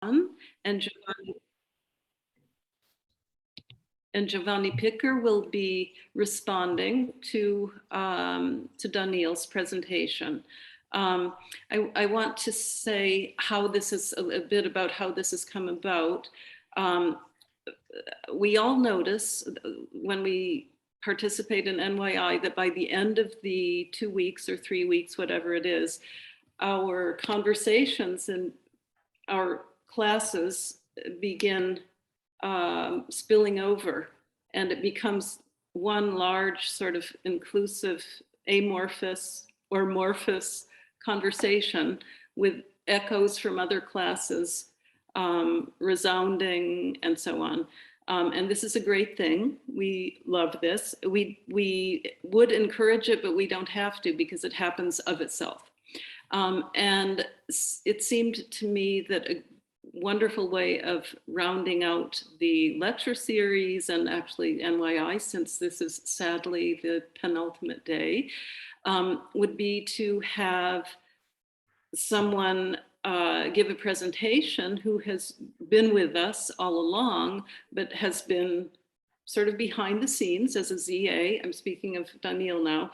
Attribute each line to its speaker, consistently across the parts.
Speaker 1: and Giovanni Picker will be responding to Daniile's presentation. I want to say how this is a bit about how this has come about. We all notice when we participate in NYI that by the end of the 2 weeks or 3 weeks, whatever it is, our conversations and our classes begin spilling over, and it becomes one large sort of inclusive amorphous or morphous conversation with echoes from other classes resounding and so on. And this is a great thing. We love this. We would encourage it, but we don't have to because it happens of itself. And it seemed to me that a wonderful way of rounding out the lecture series, and actually NYI, since this is sadly the penultimate day, would be to have someone give a presentation who has been with us all along, but has been sort of behind the scenes as a ZA. I'm speaking of Daniile now,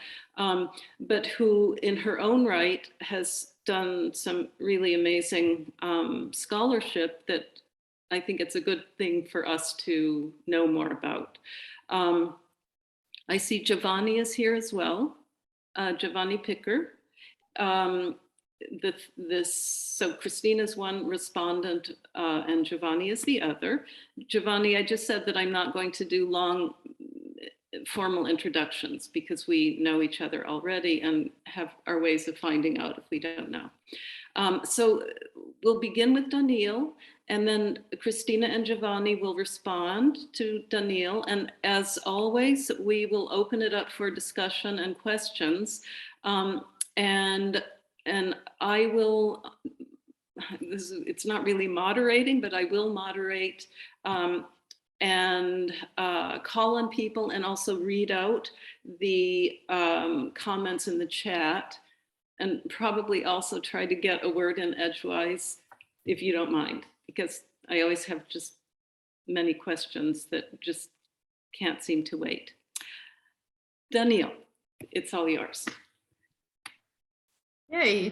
Speaker 1: but who in her own right has done some really amazing scholarship that I think it's a good thing for us to know more about. I see Giovanni is here as well, Giovanni Picker. So Christina's one respondent and Giovanni is the other. Giovanni, I just said that I'm not going to do long formal introductions because we know each other already and have our ways of finding out if we don't know. So we'll begin with Daniile, and then Christina and Giovanni will respond to Daniile. And as always, we will open it up for discussion and questions. And I will, it's not really moderating, but I will moderate and call on people and also read out the comments in the chat, and probably also try to get a word in edgewise, if you don't mind, because I always have just many questions that just can't seem to wait. Daniile, it's all yours.
Speaker 2: Yay.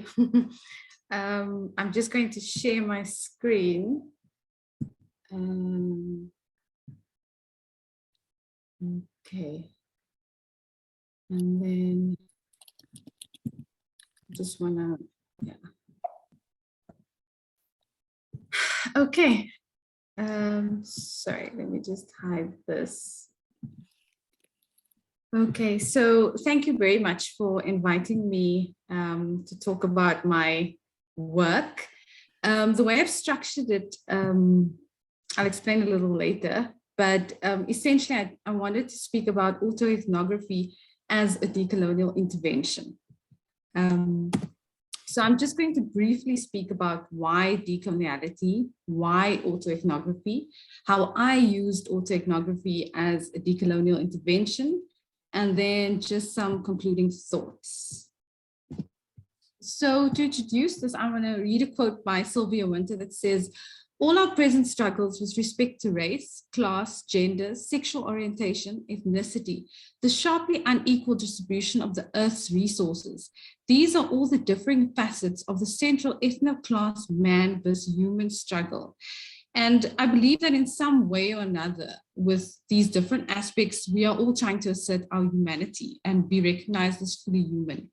Speaker 2: I'm just going to share my screen. Okay. And then just wanna, yeah. Okay. Sorry, let me just hide this. Okay, so thank you very much for inviting me to talk about my work. The way I've structured it, I'll explain a little later, but essentially I wanted to speak about autoethnography as a decolonial intervention. So I'm just going to briefly speak about why decoloniality, why autoethnography, how I used autoethnography as a decolonial intervention, and then just some concluding thoughts. So to introduce this, I'm going to read a quote by Sylvia Wynter that says, "All our present struggles with respect to race, class, gender, sexual orientation, ethnicity, the sharply unequal distribution of the Earth's resources, these are all the differing facets of the central ethno-class man versus human struggle." And I believe that in some way or another, with these different aspects, we are all trying to assert our humanity and be recognized as fully human.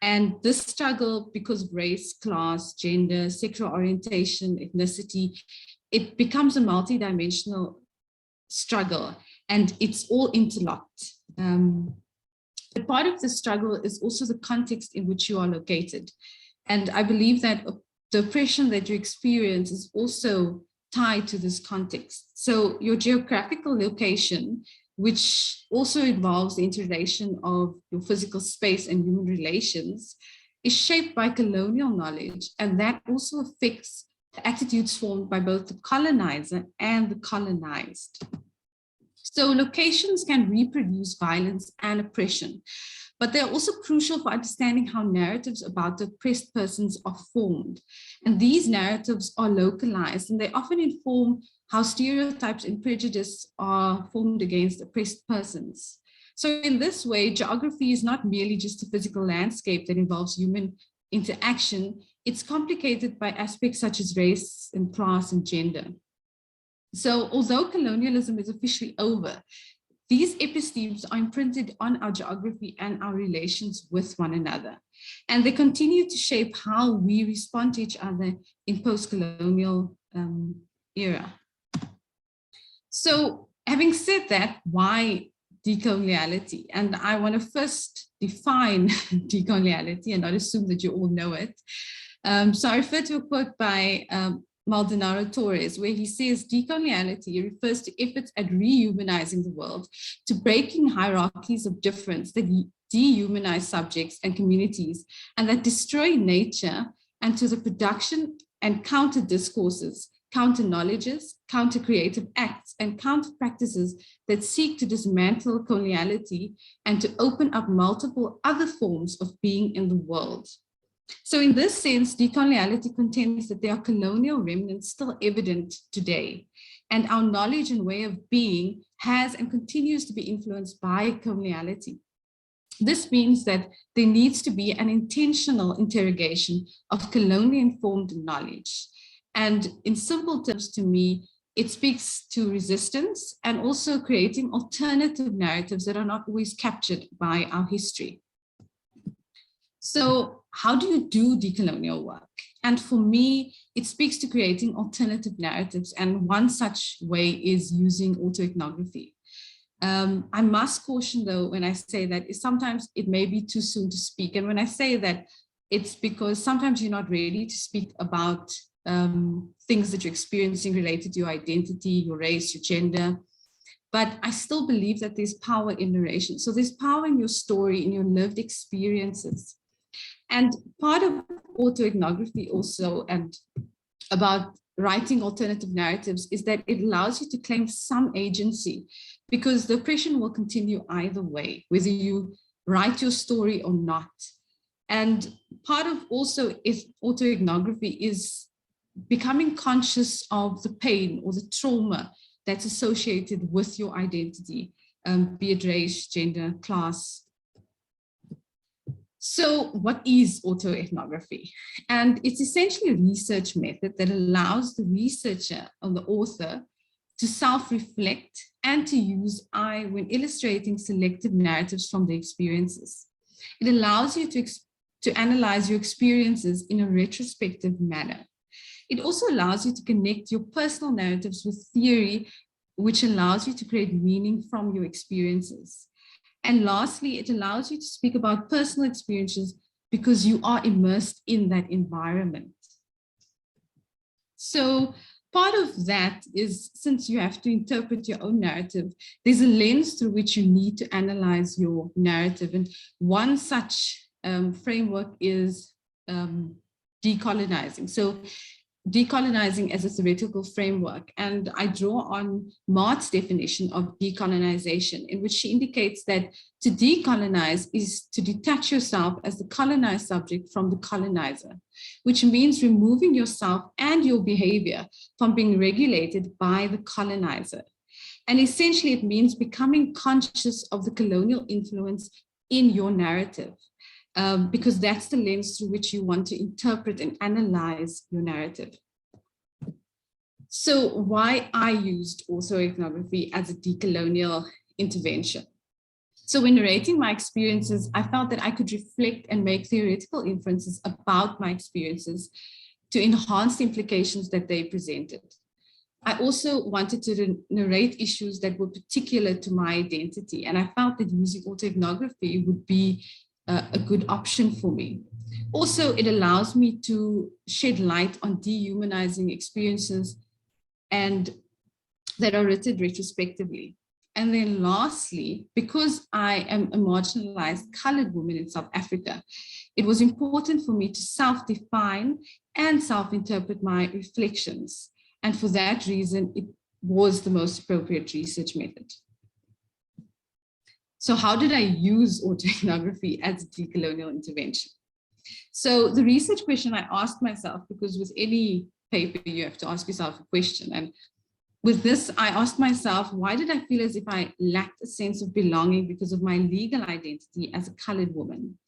Speaker 2: And this struggle, because of race, class, gender, sexual orientation, ethnicity, it becomes a multidimensional struggle, and it's all interlocked. But part of the struggle is also the context in which you are located. And I believe that the oppression that you experience is also tied to this context. So your geographical location, which also involves the interrelation of your physical space and human relations, is shaped by colonial knowledge, and that also affects the attitudes formed by both the colonizer and the colonized. So locations can reproduce violence and oppression, but they're also crucial for understanding how narratives about the oppressed persons are formed. And these narratives are localized, and they often inform how stereotypes and prejudice are formed against oppressed persons. So in this way, geography is not merely just a physical landscape that involves human interaction. It's complicated by aspects such as race and class and gender. So although colonialism is officially over, these epistemes are imprinted on our geography and our relations with one another. And they continue to shape how we respond to each other in post-colonial era. So having said that, why decoloniality? And I want to first define decoloniality and not assume that you all know it. So I refer to a quote by Maldonado Torres, where he says decoloniality refers to efforts at rehumanizing the world, to breaking hierarchies of difference that dehumanize subjects and communities and that destroy nature, and to the production and counter discourses, counter knowledges, counter creative acts, and counter practices that seek to dismantle coloniality and to open up multiple other forms of being in the world. So in this sense, decoloniality contends that there are colonial remnants still evident today, and our knowledge and way of being has and continues to be influenced by coloniality. This means that there needs to be an intentional interrogation of colonially informed knowledge. And in simple terms, to me, it speaks to resistance and also creating alternative narratives that are not always captured by our history. So how do you do decolonial work? And for me, it speaks to creating alternative narratives. And one such way is using autoethnography. I must caution, though, when I say that, sometimes it may be too soon to speak. And when I say that, it's because sometimes you're not ready to speak about things that you're experiencing related to your identity, your race, your gender. But I still believe that there's power in narration. So there's power in your story, in your lived experiences. And part of autoethnography also, and about writing alternative narratives, is that it allows you to claim some agency, because the oppression will continue either way, whether you write your story or not. And part of also autoethnography is becoming conscious of the pain or the trauma that's associated with your identity, be it race, gender, class. So what is autoethnography? And it's essentially a research method that allows the researcher or the author to self-reflect and to use I when illustrating selective narratives from their experiences. It allows you to analyze your experiences in a retrospective manner. It also allows you to connect your personal narratives with theory, which allows you to create meaning from your experiences. And lastly, it allows you to speak about personal experiences because you are immersed in that environment. So part of that is, since you have to interpret your own narrative, there's a lens through which you need to analyze your narrative. And one such framework is decolonizing. So decolonizing as a theoretical framework. And I draw on Mart's definition of decolonization, in which she indicates that to decolonize is to detach yourself as the colonized subject from the colonizer, which means removing yourself and your behavior from being regulated by the colonizer. And essentially, it means becoming conscious of the colonial influence in your narrative. Because that's the lens through which you want to interpret and analyze your narrative. So why I used autoethnography as a decolonial intervention. So when narrating my experiences, I felt that I could reflect and make theoretical inferences about my experiences to enhance the implications that they presented. I also wanted to narrate issues that were particular to my identity, and I felt that using autoethnography would be a good option for me. Also, it allows me to shed light on dehumanizing experiences and that are written retrospectively. And then lastly, because I am a marginalized colored woman in South Africa, it was important for me to self-define and self-interpret my reflections. And for that reason, it was the most appropriate research method. So how did I use autoethnography as a decolonial intervention? So the research question I asked myself, because with any paper, you have to ask yourself a question. And with this, I asked myself, why did I feel as if I lacked a sense of belonging because of my legal identity as a colored woman?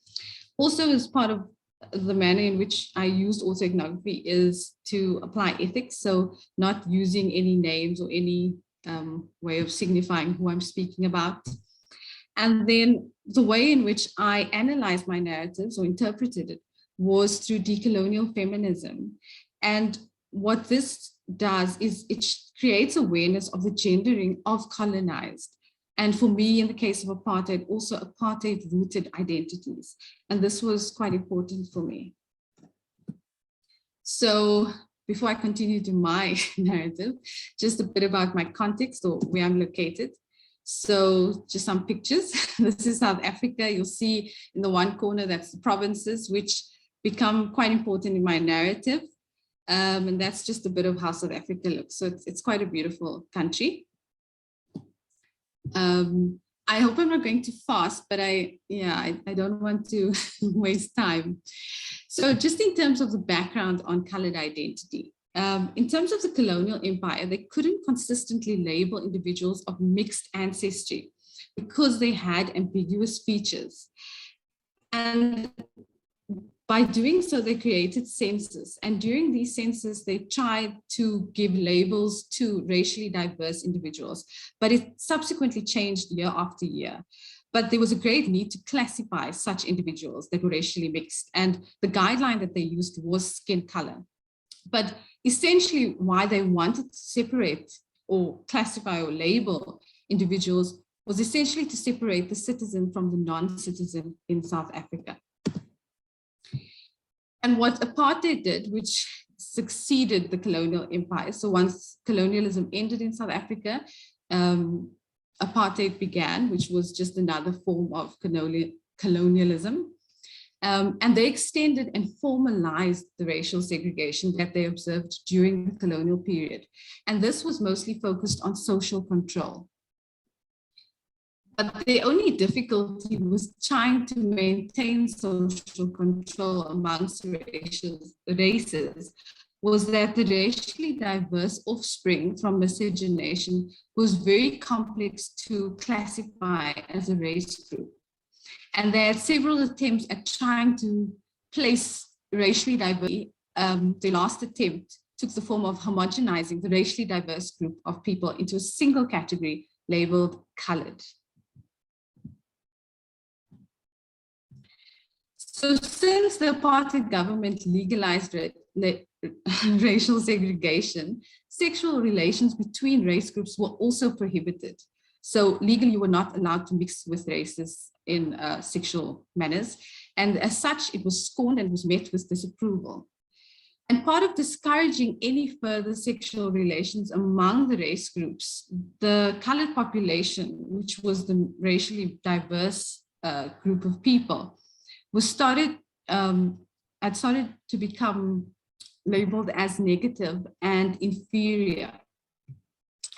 Speaker 2: Also, as part of the manner in which I used autoethnography is to apply ethics. So not using any names or any way of signifying who I'm speaking about. And then the way in which I analyzed my narratives or interpreted it was through decolonial feminism. And what this does is it creates awareness of the gendering of colonized. And for me, in the case of apartheid, also apartheid-rooted identities. And this was quite important for me. So before I continue to my narrative, just a bit about my context or where I'm located. So just some pictures. This is South Africa. You'll see in the one corner, that's the provinces, which become quite important in my narrative. And that's just a bit of how South Africa looks. So it's quite a beautiful country. I hope I'm not going too fast, but I don't want to waste time. So just in terms of the background on colored identity, in terms of the colonial empire, they couldn't consistently label individuals of mixed ancestry because they had ambiguous features. And by doing so, they created census. And during these censuses, they tried to give labels to racially diverse individuals, but it subsequently changed year after year. But there was a great need to classify such individuals that were racially mixed. And the guideline that they used was skin color. But essentially why they wanted to separate or classify or label individuals was essentially to separate the citizen from the non-citizen in South Africa. And what apartheid did, which succeeded the colonial empire. So once colonialism ended in South Africa, apartheid began, which was just another form of colonialism. And they extended and formalized the racial segregation that they observed during the colonial period. And this was mostly focused on social control. But the only difficulty was trying to maintain social control amongst races was that the racially diverse offspring from miscegenation was very complex to classify as a race group. And they had several attempts at trying to place racially diverse. The last attempt took the form of homogenizing the racially diverse group of people into a single category labeled colored. So since the apartheid government legalized racial segregation, sexual relations between race groups were also prohibited. So legally, you were not allowed to mix with races in sexual manners. And as such, it was scorned and was met with disapproval. And part of discouraging any further sexual relations among the race groups, the colored population, which was the racially diverse group of people, had started to become labeled as negative and inferior.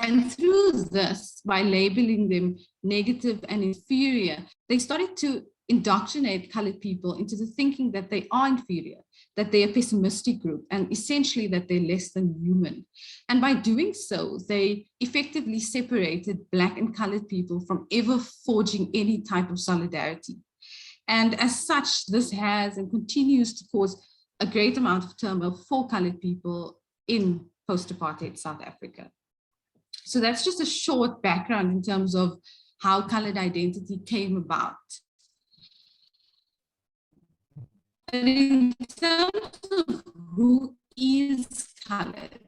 Speaker 2: And through this, by labeling them negative and inferior, they started to indoctrinate colored people into the thinking that they are inferior, that they're a pessimistic group, and essentially that they're less than human. And by doing so, they effectively separated Black and colored people from ever forging any type of solidarity. And as such, this has and continues to cause a great amount of turmoil for colored people in post-apartheid South Africa. So that's just a short background in terms of how colored identity came about. But in terms of who is colored,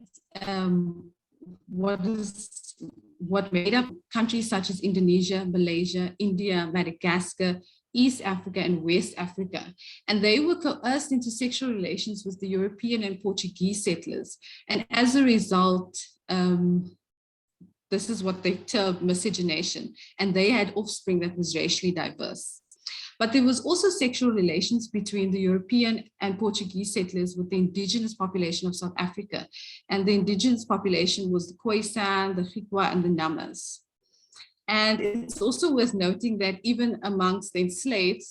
Speaker 2: what made up countries such as Indonesia, Malaysia, India, Madagascar, East Africa and West Africa. And they were coerced into sexual relations with the European and Portuguese settlers. And as a result, this is what they termed miscegenation. And they had offspring that was racially diverse. But there was also sexual relations between the European and Portuguese settlers with the indigenous population of South Africa. And the indigenous population was the Khoisan, the Griqua, and the Namas. And it's also worth noting that even amongst the enslaved,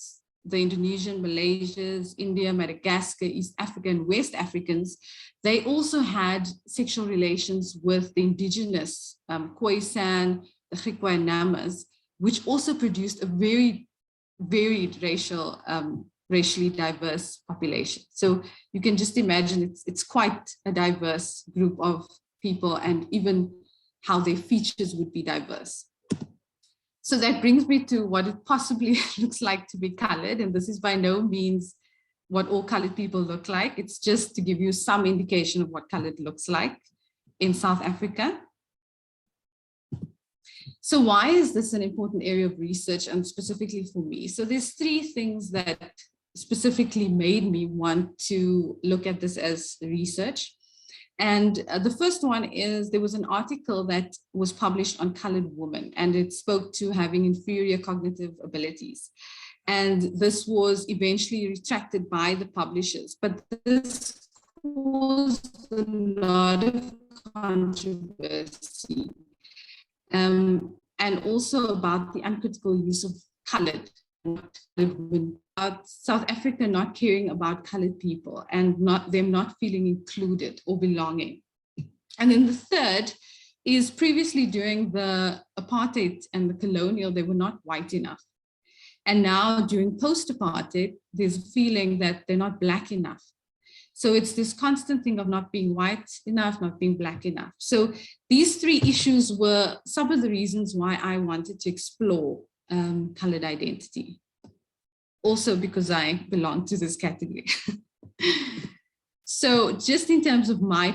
Speaker 2: the Indonesian, Malaysians, India, Madagascar, East Africa, and West Africans, they also had sexual relations with the indigenous Khoisan, the Griqua and Namas, which also produced a very varied racially diverse population. So you can just imagine it's quite a diverse group of people, and even how their features would be diverse. So that brings me to what it possibly looks like to be colored. And this is by no means what all colored people look like. It's just to give you some indication of what colored looks like in South Africa. So why is this an important area of research, and specifically for me? So there's three things that specifically made me want to look at this as research. And the first one is there was an article that was published on colored women, and it spoke to having inferior cognitive abilities. And this was eventually retracted by the publishers, but this caused a lot of controversy. And also about the uncritical use of colored women, about South Africa not caring about colored people and them not feeling included or belonging. And then the third is previously during the apartheid and the colonial, they were not white enough. And now during post-apartheid, there's a feeling that they're not Black enough. So it's this constant thing of not being white enough, not being Black enough. So these three issues were some of the reasons why I wanted to explore colored identity. Also because I belong to this category. So just in terms of my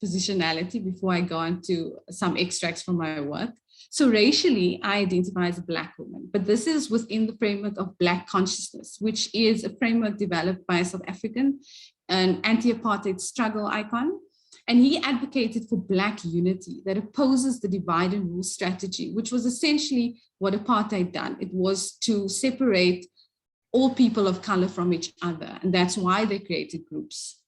Speaker 2: positionality, before I go on to some extracts from my work. So racially, I identify as a Black woman, but this is within the framework of Black consciousness, which is a framework developed by a South African, an anti-apartheid struggle icon. And he advocated for Black unity that opposes the divide and rule strategy, which was essentially what apartheid done. It was to separate all people of color from each other. And that's why they created groups.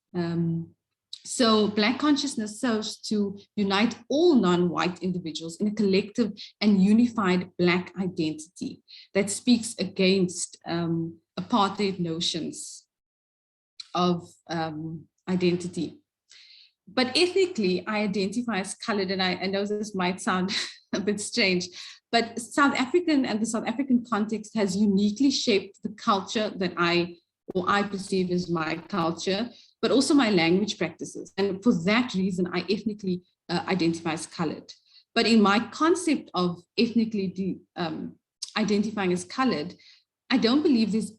Speaker 2: So Black consciousness serves to unite all non-white individuals in a collective and unified Black identity that speaks against apartheid notions of identity. But ethnically, I identify as colored, and I know this might sound a bit strange, but South African and the South African context has uniquely shaped the culture that I perceive as my culture, but also my language practices. And for that reason, I ethnically identify as colored. But in my concept of ethnically identifying as colored, I don't believe there's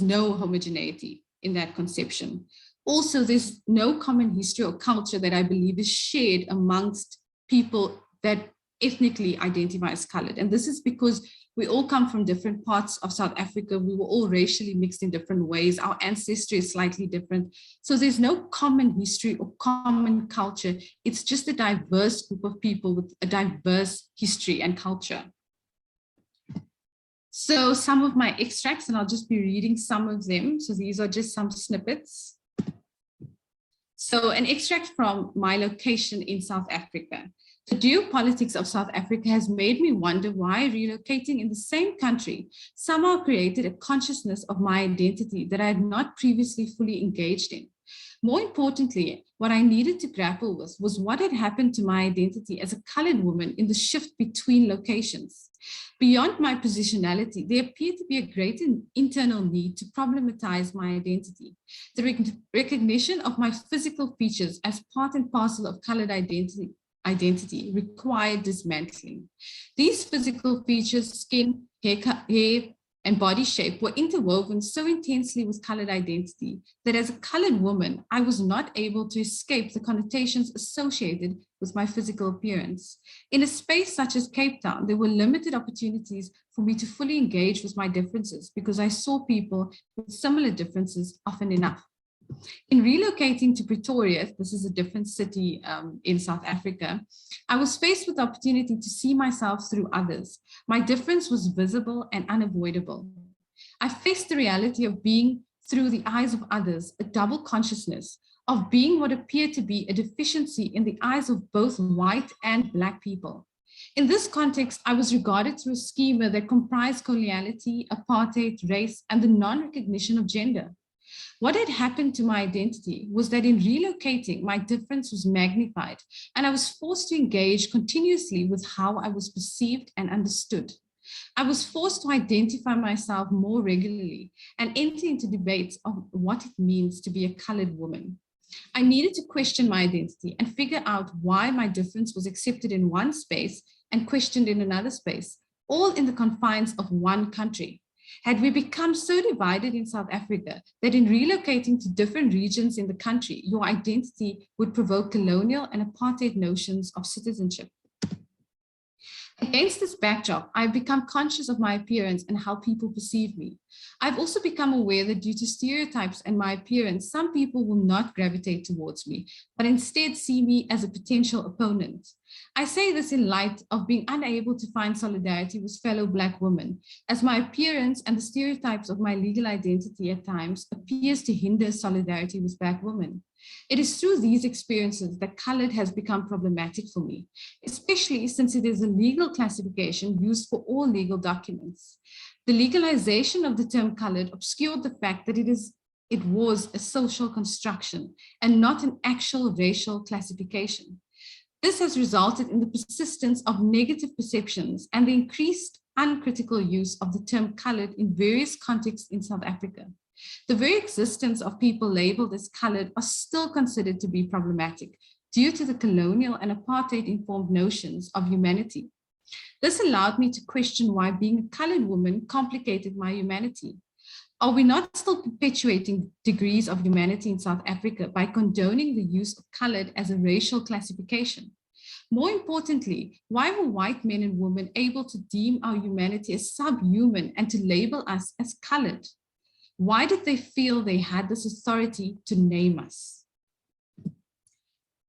Speaker 2: no homogeneity in that conception. Also, there's no common history or culture that I believe is shared amongst people that ethnically identify as colored. And this is because we all come from different parts of South Africa. We were all racially mixed in different ways. Our ancestry is slightly different. So there's no common history or common culture. It's just a diverse group of people with a diverse history and culture. So some of my extracts, and I'll just be reading some of them. So these are just some snippets. So an extract from my location in South Africa. The geopolitics of South Africa has made me wonder why relocating in the same country somehow created a consciousness of my identity that I had not previously fully engaged in. More importantly, what I needed to grapple with was what had happened to my identity as a colored woman in the shift between locations. Beyond my positionality, there appeared to be a great internal need to problematize my identity. The recognition of my physical features as part and parcel of colored identity required dismantling. These physical features, skin, hair, and body shape were interwoven so intensely with colored identity that as a colored woman, I was not able to escape the connotations associated with my physical appearance. In a space such as Cape Town, there were limited opportunities for me to fully engage with my differences because I saw people with similar differences often enough. In relocating to Pretoria, this is a different city in South Africa, I was faced with the opportunity to see myself through others. My difference was visible and unavoidable. I faced the reality of being through the eyes of others, a double consciousness of being what appeared to be a deficiency in the eyes of both white and Black people. In this context, I was regarded through a schema that comprised coloniality, apartheid, race, and the non-recognition of gender. What had happened to my identity was that in relocating, my difference was magnified, and I was forced to engage continuously with how I was perceived and understood. I was forced to identify myself more regularly and enter into debates of what it means to be a colored woman. I needed to question my identity and figure out why my difference was accepted in one space and questioned in another space, all in the confines of one country. Had we become so divided in South Africa that in relocating to different regions in the country, your identity would provoke colonial and apartheid notions of citizenship? Against this backdrop, I've become conscious of my appearance and how people perceive me. I've also become aware that due to stereotypes and my appearance, some people will not gravitate towards me, but instead see me as a potential opponent. I say this in light of being unable to find solidarity with fellow Black women, as my appearance and the stereotypes of my legal identity at times appears to hinder solidarity with Black women. It is through these experiences that colored has become problematic for me, especially since it is a legal classification used for all legal documents. The legalization of the term colored obscured the fact that it was a social construction and not an actual racial classification. This has resulted in the persistence of negative perceptions and the increased uncritical use of the term colored in various contexts in South Africa. The very existence of people labeled as colored are still considered to be problematic due to the colonial and apartheid-informed notions of humanity. This allowed me to question why being a colored woman complicated my humanity. Are we not still perpetuating degrees of humanity in South Africa by condoning the use of colored as a racial classification? More importantly, why were white men and women able to deem our humanity as subhuman and to label us as colored? Why did they feel they had this authority to name us?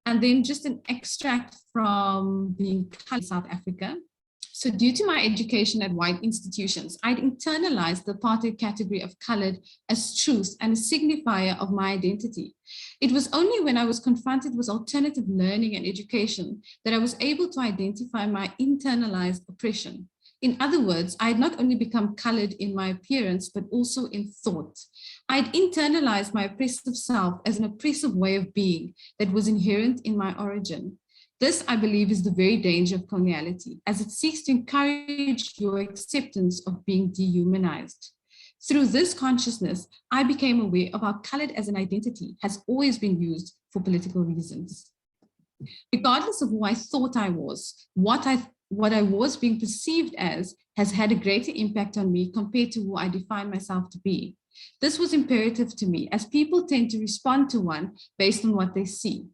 Speaker 2: And then just an extract from being colored in South Africa. So due to my education at white institutions, I'd internalized the apartheid category of colored as truth and a signifier of my identity. It was only when I was confronted with alternative learning and education that I was able to identify my internalized oppression. In other words, I had not only become colored in my appearance, but also in thought. I had internalized my oppressive self as an oppressive way of being that was inherent in my origin. This, I believe, is the very danger of coloniality, as it seeks to encourage your acceptance of being dehumanized. Through this consciousness, I became aware of how colored as an identity has always been used for political reasons. Regardless of who I thought I was, what I was being perceived as has had a greater impact on me compared to who I define myself to be. This was imperative to me, as people tend to respond to one based on what they see.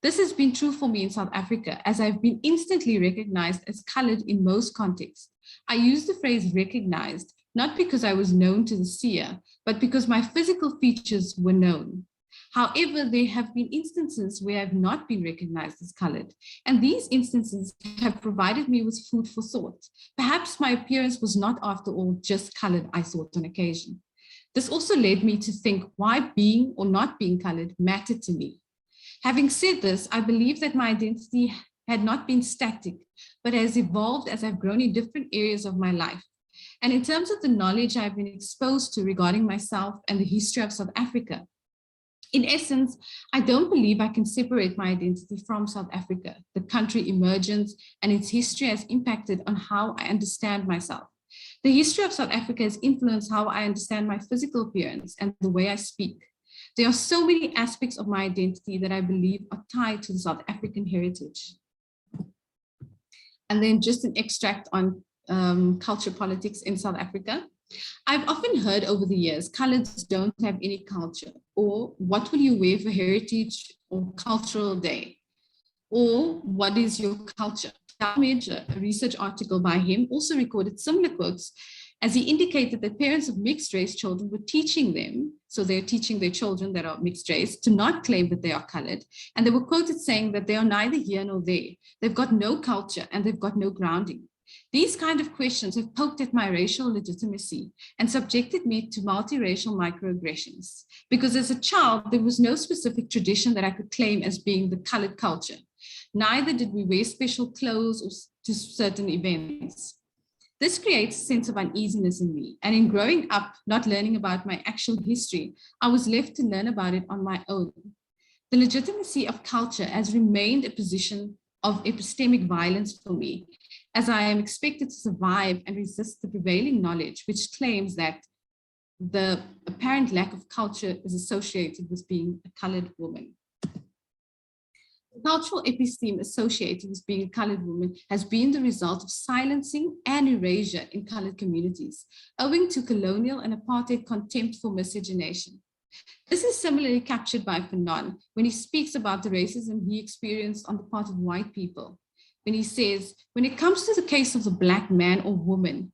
Speaker 2: This has been true for me in South Africa, as I've been instantly recognized as colored in most contexts. I use the phrase recognized, not because I was known to the seer, but because my physical features were known. However, there have been instances where I've not been recognized as colored, and these instances have provided me with food for thought. Perhaps my appearance was not, after all, just colored, I thought on occasion. This also led me to think why being or not being colored mattered to me. Having said this, I believe that my identity had not been static, but has evolved as I've grown in different areas of my life. And in terms of the knowledge I've been exposed to regarding myself and the history of South Africa, in essence, I don't believe I can separate my identity from South Africa. The country emergence and its history has impacted on how I understand myself. The history of South Africa has influenced how I understand my physical appearance and the way I speak. There are so many aspects of my identity that I believe are tied to the South African heritage. And then just an extract on culture politics in South Africa. I've often heard over the years, coloreds don't have any culture, or what will you wear for Heritage or Cultural Day? Or what is your culture? Talmage, a research article by him, also recorded similar quotes, as he indicated that parents of mixed race children were teaching them, so they're teaching their children that are mixed race to not claim that they are colored. And they were quoted saying that they are neither here nor there. They've got no culture and they've got no grounding. These kind of questions have poked at my racial legitimacy and subjected me to multiracial microaggressions. Because as a child, there was no specific tradition that I could claim as being the colored culture. Neither did we wear special clothes to certain events. This creates a sense of uneasiness in me. And in growing up, not learning about my actual history, I was left to learn about it on my own. The legitimacy of culture has remained a position of epistemic violence for me, as I am expected to survive and resist the prevailing knowledge, which claims that the apparent lack of culture is associated with being a colored woman. The cultural episteme associated with being a colored woman has been the result of silencing and erasure in colored communities, owing to colonial and apartheid contempt for miscegenation. This is similarly captured by Fanon when he speaks about the racism he experienced on the part of white people. When he says, when it comes to the case of the Black man or woman,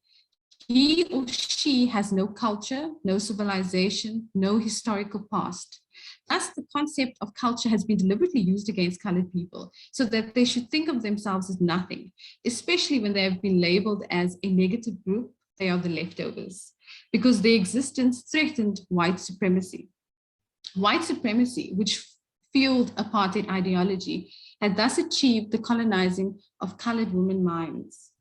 Speaker 2: he or she has no culture, no civilization, no historical past. Thus, the concept of culture has been deliberately used against colored people so that they should think of themselves as nothing, especially when they have been labeled as a negative group. They are the leftovers, because their existence threatened white supremacy. White supremacy, which fueled apartheid ideology, had thus achieved the colonizing of colored women minds.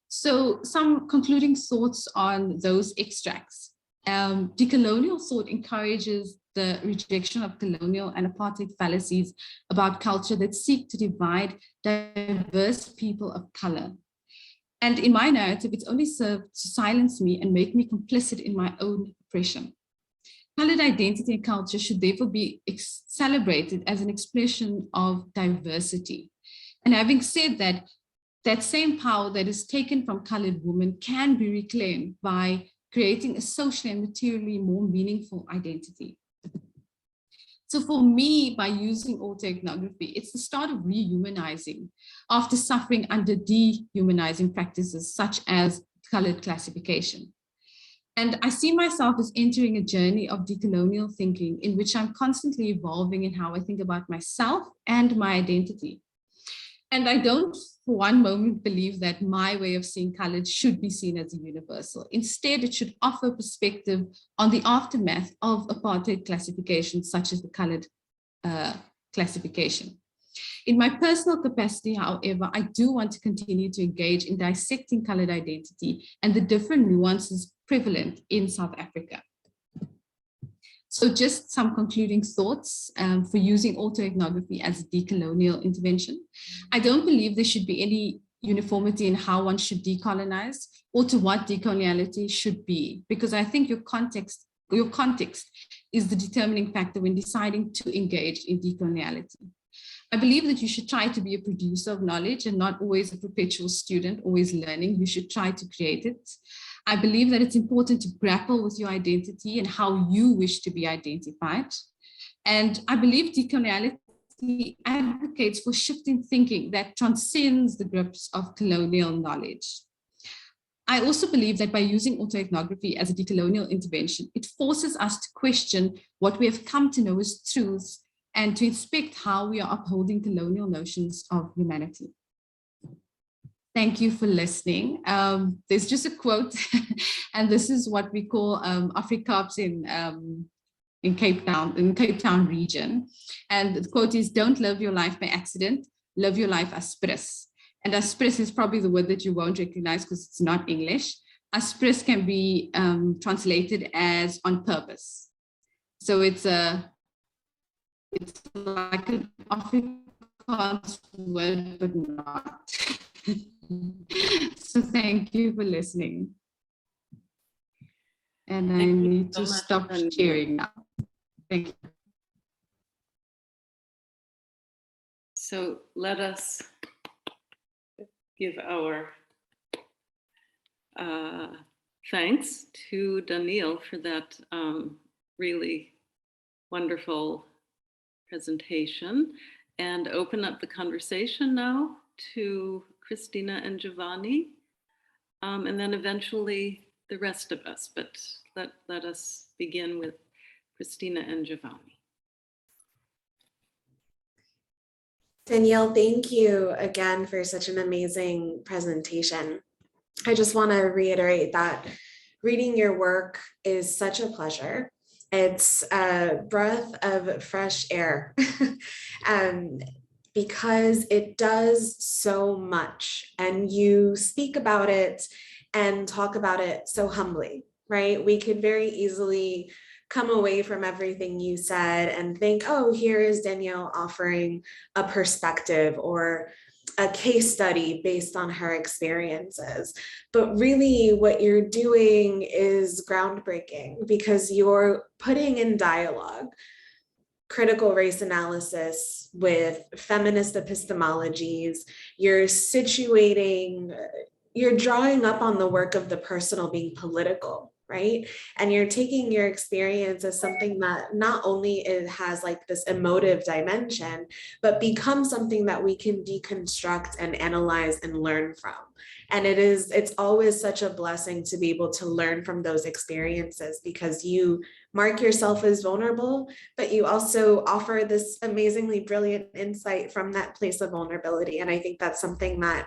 Speaker 2: So some concluding thoughts on those extracts. Decolonial thought encourages the rejection of colonial and apartheid fallacies about culture that seek to divide diverse people of color. And in my narrative, it's only served to silence me and make me complicit in my own oppression. Colored identity and culture should therefore be celebrated as an expression of diversity. And having said that, that same power that is taken from colored women can be reclaimed by creating a socially and materially more meaningful identity. So for me, by using autoethnography, it's the start of rehumanizing after suffering under dehumanizing practices such as colored classification. And I see myself as entering a journey of decolonial thinking in which I'm constantly evolving in how I think about myself and my identity. And I don't for one moment believe that my way of seeing color should be seen as a universal. Instead, it should offer perspective on the aftermath of apartheid classifications, such as the colored classification. In my personal capacity, however, I do want to continue to engage in dissecting colored identity and the different nuances prevalent in South Africa. So just some concluding thoughts for using autoethnography as a decolonial intervention. I don't believe there should be any uniformity in how one should decolonize or to what decoloniality should be, because I think your context is the determining factor when deciding to engage in decoloniality. I believe that you should try to be a producer of knowledge and not always a perpetual student, always learning. You should try to create it. I believe that it's important to grapple with your identity and how you wish to be identified. And I believe decoloniality advocates for shifting thinking that transcends the grips of colonial knowledge. I also believe that by using autoethnography as a decolonial intervention, it forces us to question what we have come to know as truths and to inspect how we are upholding colonial notions of humanity. Thank you for listening. There's just a quote, and this is what we call Afrikaans in Cape Town region. And the quote is, "Don't live your life by accident, live your life aspres." And aspres is probably the word that you won't recognize because it's not English. Aspres can be translated as on purpose. So it's like an Afrikaans word, but not. So thank you for listening. And I need to stop sharing now. Thank you.
Speaker 1: So let us give our thanks to Daniile for that really wonderful presentation, and open up the conversation now to Christina and Giovanni, and then eventually the rest of us. But let us begin with Christina and Giovanni.
Speaker 3: Daniile, thank you again for such an amazing presentation. I just want to reiterate that reading your work is such a pleasure. It's a breath of fresh air. because it does so much, and you speak about it and talk about it so humbly, right? We could very easily come away from everything you said and think, oh, here is Daniile offering a perspective or a case study based on her experiences. But really what you're doing is groundbreaking, because you're putting in dialogue critical race analysis with feminist epistemologies. You're situating, you're drawing up on the work of the personal being political, right? And you're taking your experience as something that not only it has like this emotive dimension, but becomes something that we can deconstruct and analyze and learn from. And it's always such a blessing to be able to learn from those experiences, because you mark yourself as vulnerable, but you also offer this amazingly brilliant insight from that place of vulnerability. And I think that's something that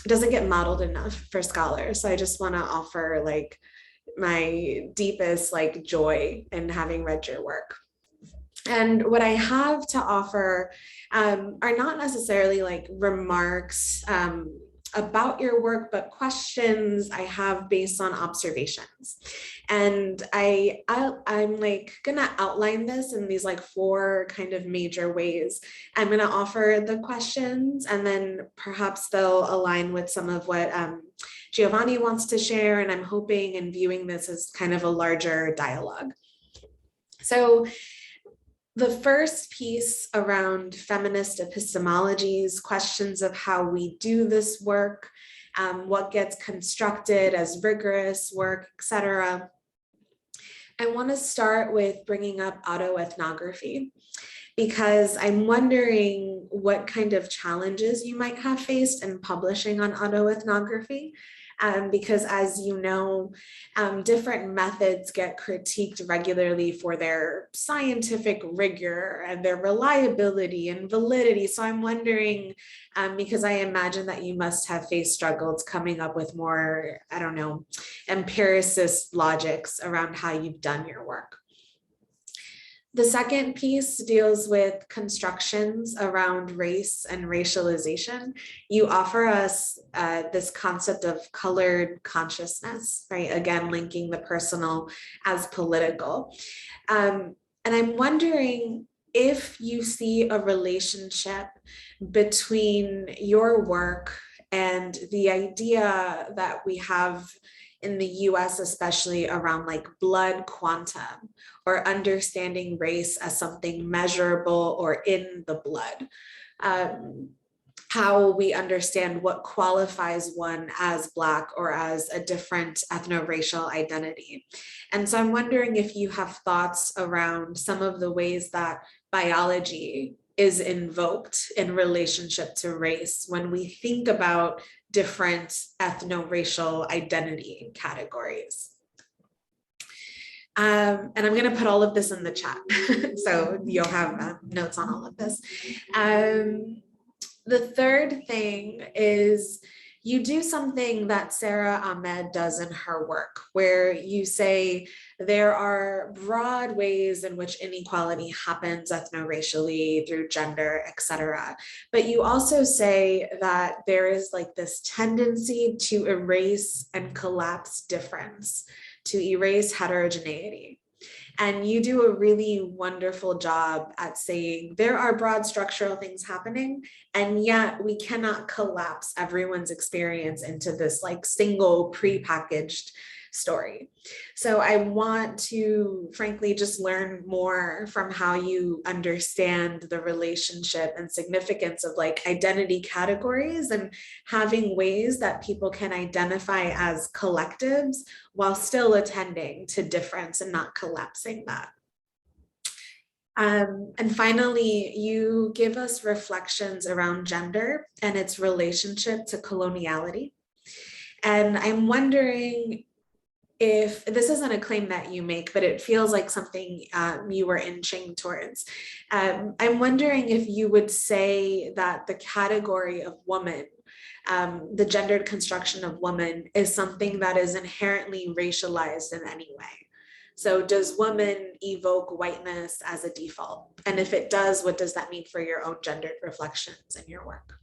Speaker 3: doesn't get modeled enough for scholars. So I just want to offer like my deepest like joy in having read your work. And what I have to offer are not necessarily like remarks about your work, but questions I have based on observations. And I'm like gonna outline this in these like 4 kind of major ways. I'm gonna offer the questions, and then perhaps they'll align with some of what Giovanni wants to share. And I'm hoping and viewing this as kind of a larger dialogue. So the first piece around feminist epistemologies, questions of how we do this work, what gets constructed as rigorous work, etc. I want to start with bringing up autoethnography, because I'm wondering what kind of challenges you might have faced in publishing on autoethnography. Because as you know, different methods get critiqued regularly for their scientific rigor and their reliability and validity. So I'm wondering, because I imagine that you must have faced struggles coming up with more, I don't know, empiricist logics around how you've done your work. The second piece deals with constructions around race and racialization. You offer us this concept of colored consciousness, right? Again, linking the personal as political. And I'm wondering if you see a relationship between your work and the idea that we have in the US, especially around like blood quantum, or understanding race as something measurable or in the blood. How we understand what qualifies one as Black or as a different ethno-racial identity. And so I'm wondering if you have thoughts around some of the ways that biology is invoked in relationship to race when we think about different ethno-racial identity categories. And I'm going to put all of this in the chat, so you'll have notes on all of this. The third thing is you do something that Sarah Ahmed does in her work, where you say there are broad ways in which inequality happens ethno-racially through gender, etc. But you also say that there is like this tendency to erase and collapse difference, to erase heterogeneity. And you do a really wonderful job at saying there are broad structural things happening, and yet we cannot collapse everyone's experience into this like single prepackaged story. So I want to frankly just learn more from how you understand the relationship and significance of like identity categories and having ways that people can identify as collectives while still attending to difference and not collapsing that. And finally, you give us reflections around gender and its relationship to coloniality. And I'm wondering if this isn't a claim that you make, but it feels like something you were inching towards. I'm wondering if you would say that the category of woman, the gendered construction of woman, is something that is inherently racialized in any way. So does woman evoke whiteness as a default? And if it does, what does that mean for your own gendered reflections in your work?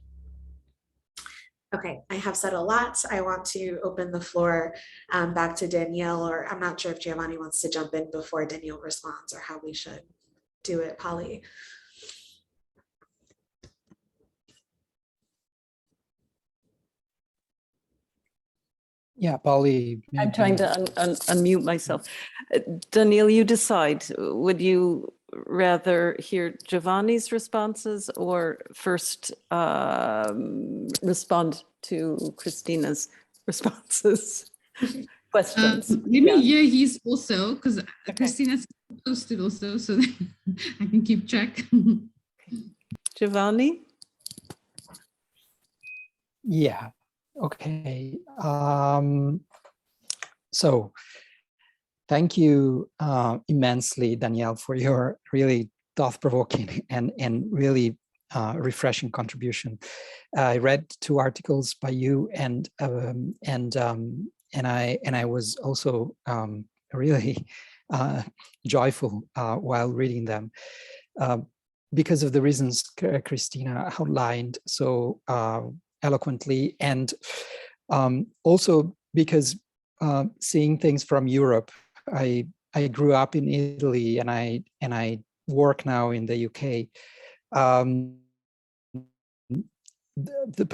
Speaker 3: Okay, I have said a lot. I want to open the floor back to Daniile, or I'm not sure if Giovanni wants to jump in before Daniile responds, or how we should do it, Polly.
Speaker 4: Yeah, Polly.
Speaker 1: I'm trying to unmute myself. Daniile, you decide. Would you rather hear Giovanni's responses or first respond to Christina's responses? Questions.
Speaker 2: Let me hear his also, because Christina's posted also, so that I can keep track.
Speaker 1: Giovanni?
Speaker 4: Yeah, okay. So thank you immensely, Daniile, for your really thought-provoking and really refreshing contribution. I read 2 articles by you, and I was also really joyful while reading them because of the reasons Christina outlined so eloquently, and also because seeing things from Europe. I grew up in Italy, and I work now in the UK. The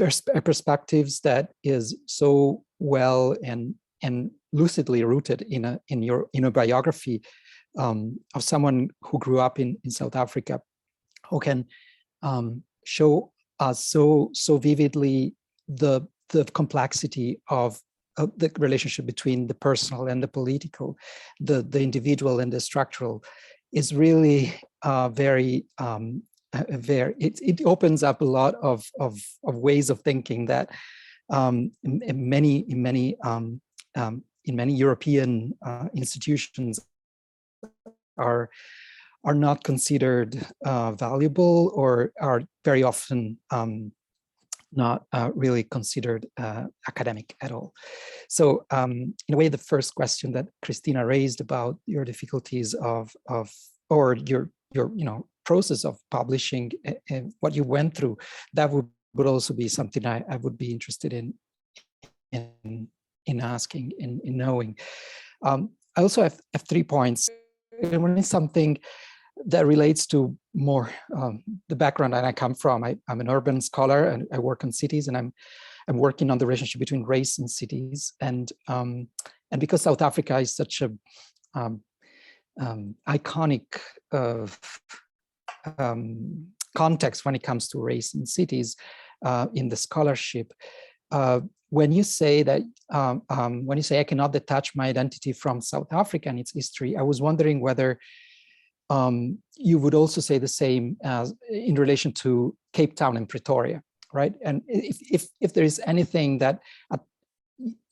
Speaker 4: perspectives that is so well and lucidly rooted in a biography of someone who grew up in South Africa, who can show us so vividly the complexity of the relationship between the personal and the political, the individual and the structural, is really very it opens up a lot of ways of thinking that in many European institutions are not considered valuable, or are very often not really considered academic at all. So in a way, the first question that Christina raised about your difficulties or your process of publishing and what you went through, that would also be something I would be interested in asking, in knowing. I also have 3 points. One is something that relates to more the background that I come from. I'm an urban scholar, and I work on cities, and I'm working on the relationship between race and cities. And because South Africa is such a iconic context when it comes to race and cities in the scholarship, when you say that I cannot detach my identity from South Africa and its history, I was wondering whether you would also say the same as in relation to Cape Town and Pretoria, right? And if there is anything that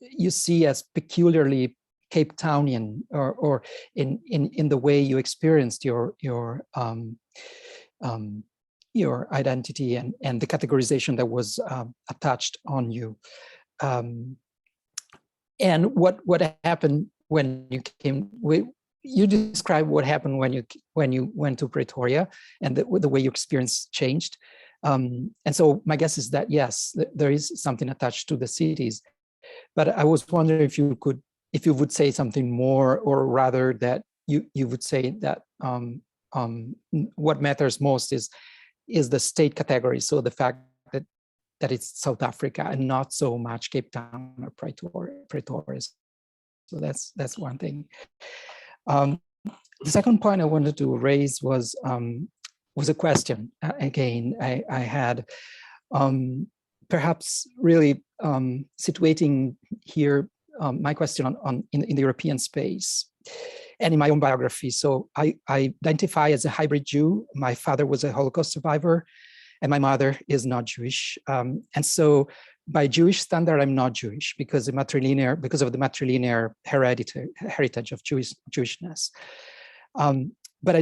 Speaker 4: you see as peculiarly Cape Townian, or in the way you experienced your identity and the categorization that was attached on you, and what happened when you came. You described what happened when you went to Pretoria, and the way your experience changed. And so my guess is that yes, there is something attached to the cities. But I was wondering if you would say something more, or rather that you would say that what matters most is the state category. So the fact that it's South Africa and not so much Cape Town or Pretoria. So that's one thing. The second point I wanted to raise was a question. Again, I had perhaps really situating here my question in the European space and in my own biography. So I identify as a hybrid Jew. My father was a Holocaust survivor, and my mother is not Jewish. And so by Jewish standard, I'm not Jewish because of the matrilinear heritage of Jewishness. But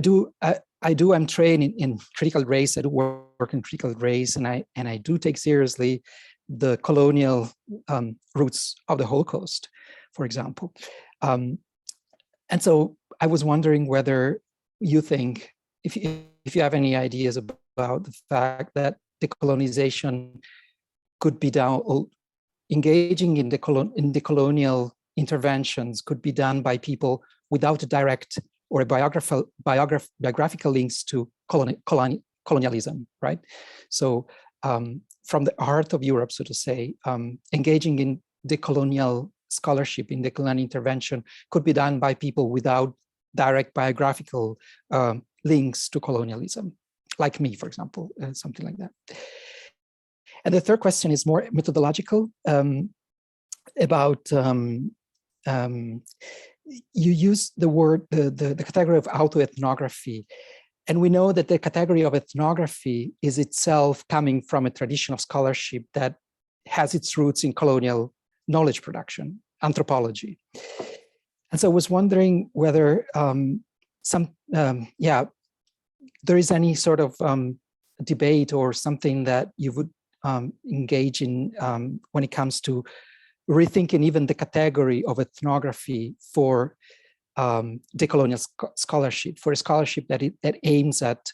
Speaker 4: I'm trained in critical race. I do work in critical race, and I do take seriously the colonial roots of the Holocaust, for example. And so I was wondering whether you think, if you have any ideas about the fact that decolonization could be done, or engaging in decolonial interventions could be done by people without a direct or a biographical links to colonialism, right? So from the heart of Europe, so to say, engaging in decolonial scholarship, in decolonial intervention could be done by people without direct biographical links to colonialism, like me, for example, something like that. And the third question is more methodological, about you use the word, the category of autoethnography. And we know that the category of ethnography is itself coming from a tradition of scholarship that has its roots in colonial knowledge production, anthropology. And so I was wondering whether there is any sort of debate or something that you would engage in when it comes to rethinking even the category of ethnography for decolonial scholarship, for a scholarship that aims at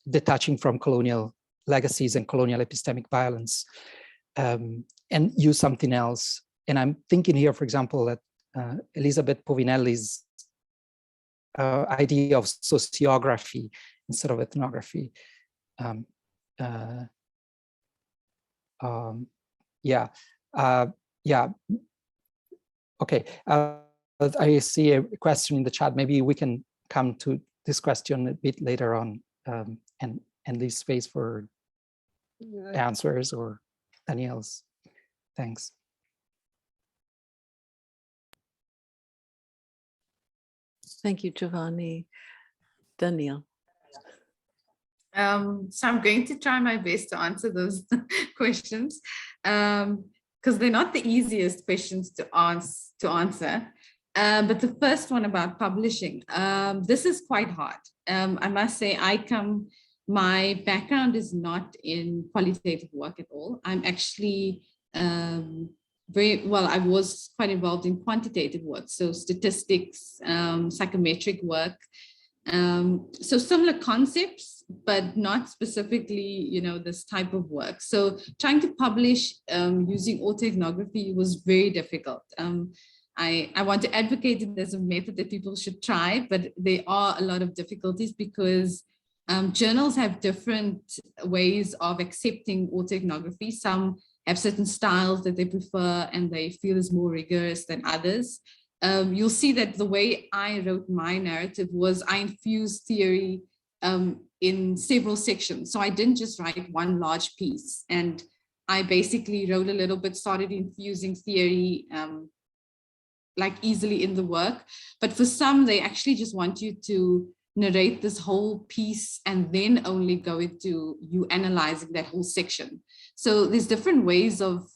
Speaker 4: detaching from colonial legacies and colonial epistemic violence, and use something else. And I'm thinking here, for example, that Elisabeth Povinelli's idea of sociography instead of ethnography. Okay. I see a question in the chat. Maybe we can come to this question a bit later on, and leave space for answers or Daniile's. Thanks.
Speaker 5: Thank you, Giovanni. Daniile.
Speaker 2: So I'm going to try my best to answer those questions, because they're not the easiest questions to answer. But the first one about publishing, this is quite hard. I must say, my background is not in qualitative work at all. I'm actually I was quite involved in quantitative work, so statistics, psychometric work. So similar concepts, but not specifically, this type of work. So trying to publish using autoethnography was very difficult. I want to advocate it as a method that people should try, but there are a lot of difficulties because journals have different ways of accepting autoethnography. Some have certain styles that they prefer and they feel is more rigorous than others. You'll see that the way I wrote my narrative was I infused theory in several sections. So I didn't just write one large piece, and I basically wrote a little bit, started infusing theory like easily in the work. But for some, they actually just want you to narrate this whole piece and then only go into you analyzing that whole section. So there's different ways of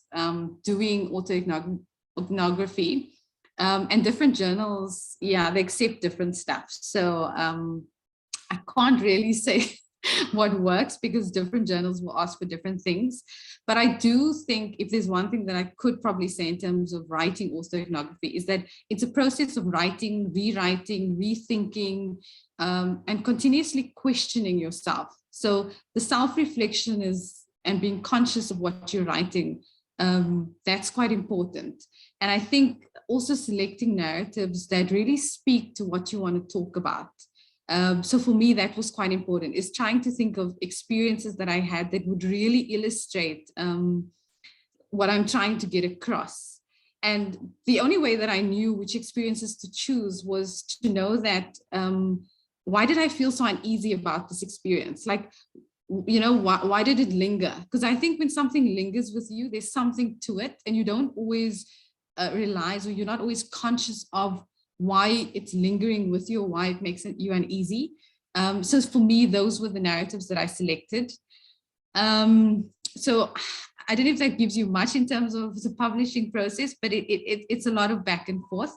Speaker 2: doing autoethnography. And different journals, they accept different stuff. So I can't really say what works because different journals will ask for different things. But I do think if there's one thing that I could probably say in terms of writing autoethnography is that it's a process of writing, rewriting, rethinking, and continuously questioning yourself. So the self-reflection and being conscious of what you're writing, that's quite important. And I think also selecting narratives that really speak to what you want to talk about. So for me, that was quite important, is trying to think of experiences that I had that would really illustrate what I'm trying to get across. And the only way that I knew which experiences to choose was to know that, why did I feel so uneasy about this experience? Like, why did it linger? Because I think when something lingers with you, there's something to it, and you don't always realize, or you're not always conscious of why it's lingering with you or why it makes you uneasy. So for me, those were the narratives that I selected. So I don't know if that gives you much in terms of the publishing process, but it's a lot of back and forth.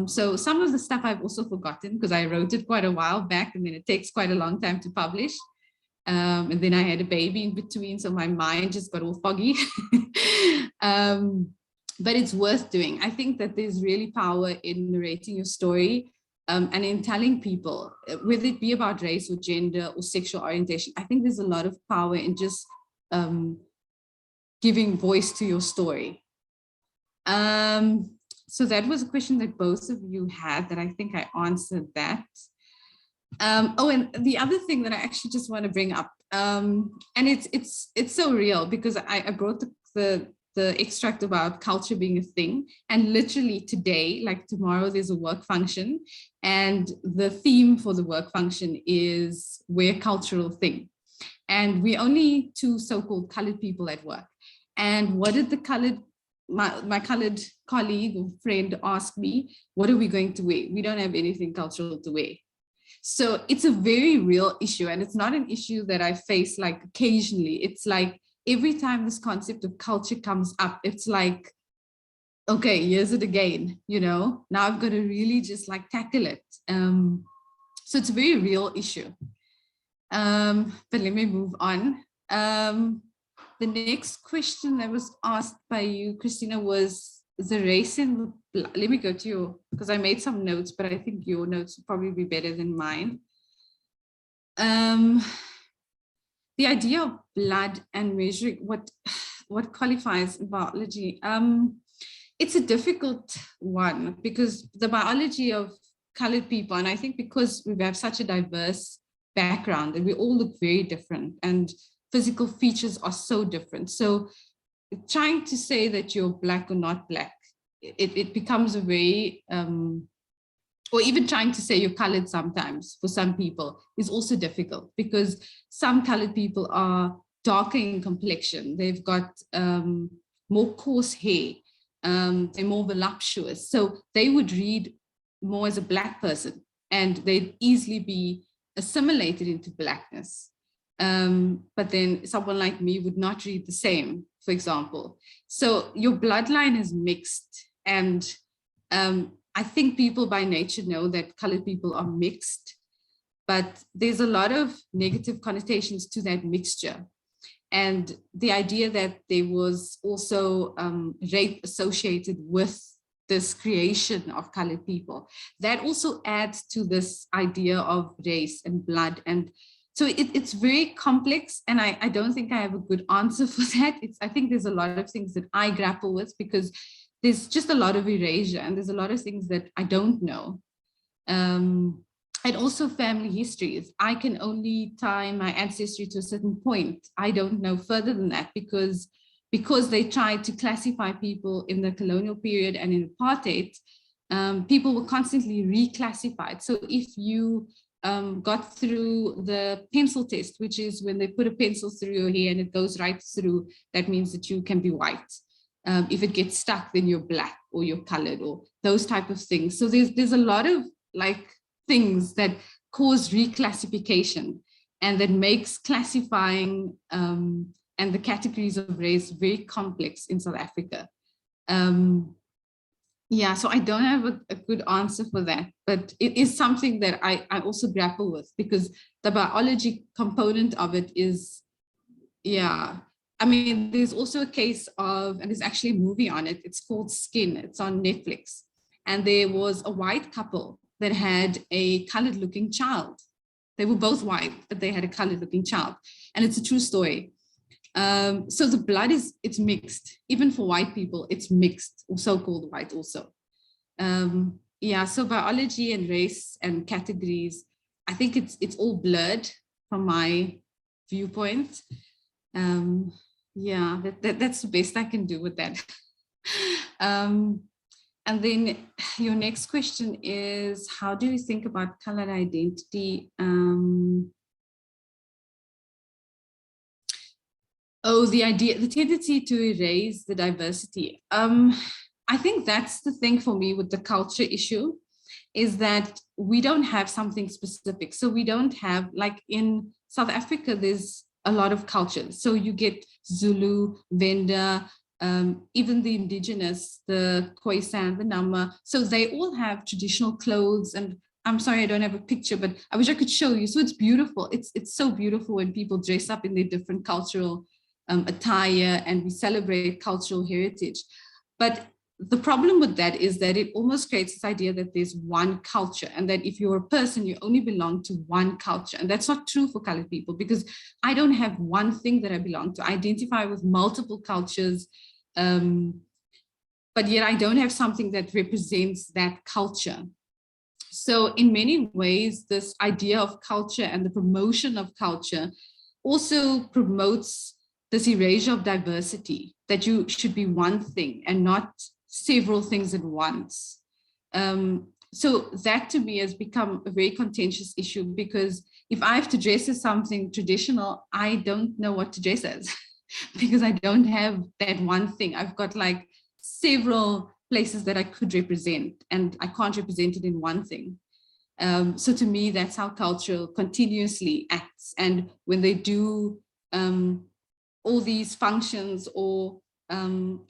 Speaker 2: So some of the stuff I've also forgotten because I wrote it quite a while back, and then it takes quite a long time to publish. And then I had a baby in between, so my mind just got all foggy. but it's worth doing. I think that there's really power in narrating your story and in telling people, whether it be about race or gender or sexual orientation. I think there's a lot of power in just giving voice to your story. So that was a question that both of you had that I think I answered that. Oh, and the other thing that I actually just want to bring up, and it's so real because I brought the extract about culture being a thing, and literally today, like tomorrow, there's a work function, and the theme for the work function is we're a cultural thing, and we're only two so-called colored people at work. And what did my colored colleague or friend ask me? What are we going to wear? We don't have anything cultural to wear. So it's a very real issue, and it's not an issue that I face like occasionally. It's like every time this concept of culture comes up, it's like, okay, here's it again, you know, now I've got to really just like tackle it. So it's a very real issue. But let me move on. The next question that was asked by you, Christina, was the race in, let me go to you, because I made some notes, but I think your notes will probably be better than mine. The idea of blood and measuring what qualifies in biology, it's a difficult one because the biology of colored people, and I think because we have such a diverse background and we all look very different and physical features are so different. So trying to say that you're black or not black, it becomes a very, or even trying to say you're colored sometimes for some people is also difficult because some colored people are darker in complexion. They've got more coarse hair. They're more voluptuous. So they would read more as a black person and they'd easily be assimilated into blackness. But then someone like me would not read the same, for example. So your bloodline is mixed. And I think people by nature know that colored people are mixed, but there's a lot of negative connotations to that mixture. And the idea that there was also rape associated with this creation of colored people, that also adds to this idea of race and blood. And so it's very complex, and I don't think I have a good answer for that. I think there's a lot of things that I grapple with because there's just a lot of erasure and there's a lot of things that I don't know. And also family histories. I can only tie my ancestry to a certain point. I don't know further than that because they tried to classify people in the colonial period and in apartheid, people were constantly reclassified. So if you got through the pencil test, which is when they put a pencil through your hair and it goes right through, that means that you can be white. If it gets stuck, then you're black or you're colored or those type of things. So there's a lot of like things that cause reclassification and that makes classifying and the categories of race very complex in South Africa. Yeah, so I don't have a good answer for that, but it is something that I also grapple with because the biology component of it is, yeah. I mean, there's also a case of, and there's actually a movie on it, it's called Skin, it's on Netflix. And there was a white couple that had a colored looking child. They were both white, but they had a colored looking child. And it's a true story. So the blood it's mixed, even for white people, it's mixed, or so-called white also. Yeah, so biology and race and categories, I think it's all blurred from my viewpoint. Yeah, that's the best I can do with that. And then your next question is, how do you think about colored identity? Oh, the tendency to erase the diversity. I think that's the thing for me with the culture issue, is that we don't have something specific. So we don't have, like in South Africa, there's a lot of cultures. So you get Zulu, Venda, even the indigenous, the Khoisan, the Nama. So they all have traditional clothes. And I'm sorry, I don't have a picture, but I wish I could show you. So it's beautiful. It's so beautiful when people dress up in their different cultural attire and we celebrate cultural heritage. But the problem with that is that it almost creates this idea that there's one culture, and that if you're a person, you only belong to one culture. And that's not true for colored people, because I don't have one thing that I belong to. I identify with multiple cultures, but yet I don't have something that represents that culture. So in many ways, this idea of culture and the promotion of culture also promotes this erasure of diversity, that you should be one thing and not several things at once. So that to me has become a very contentious issue, because if I have to dress as something traditional, I don't know what to dress as because I don't have that one thing. I've got like several places that I could represent, and I can't represent it in one thing. So to me, that's how culture continuously acts. And when they do all these functions, or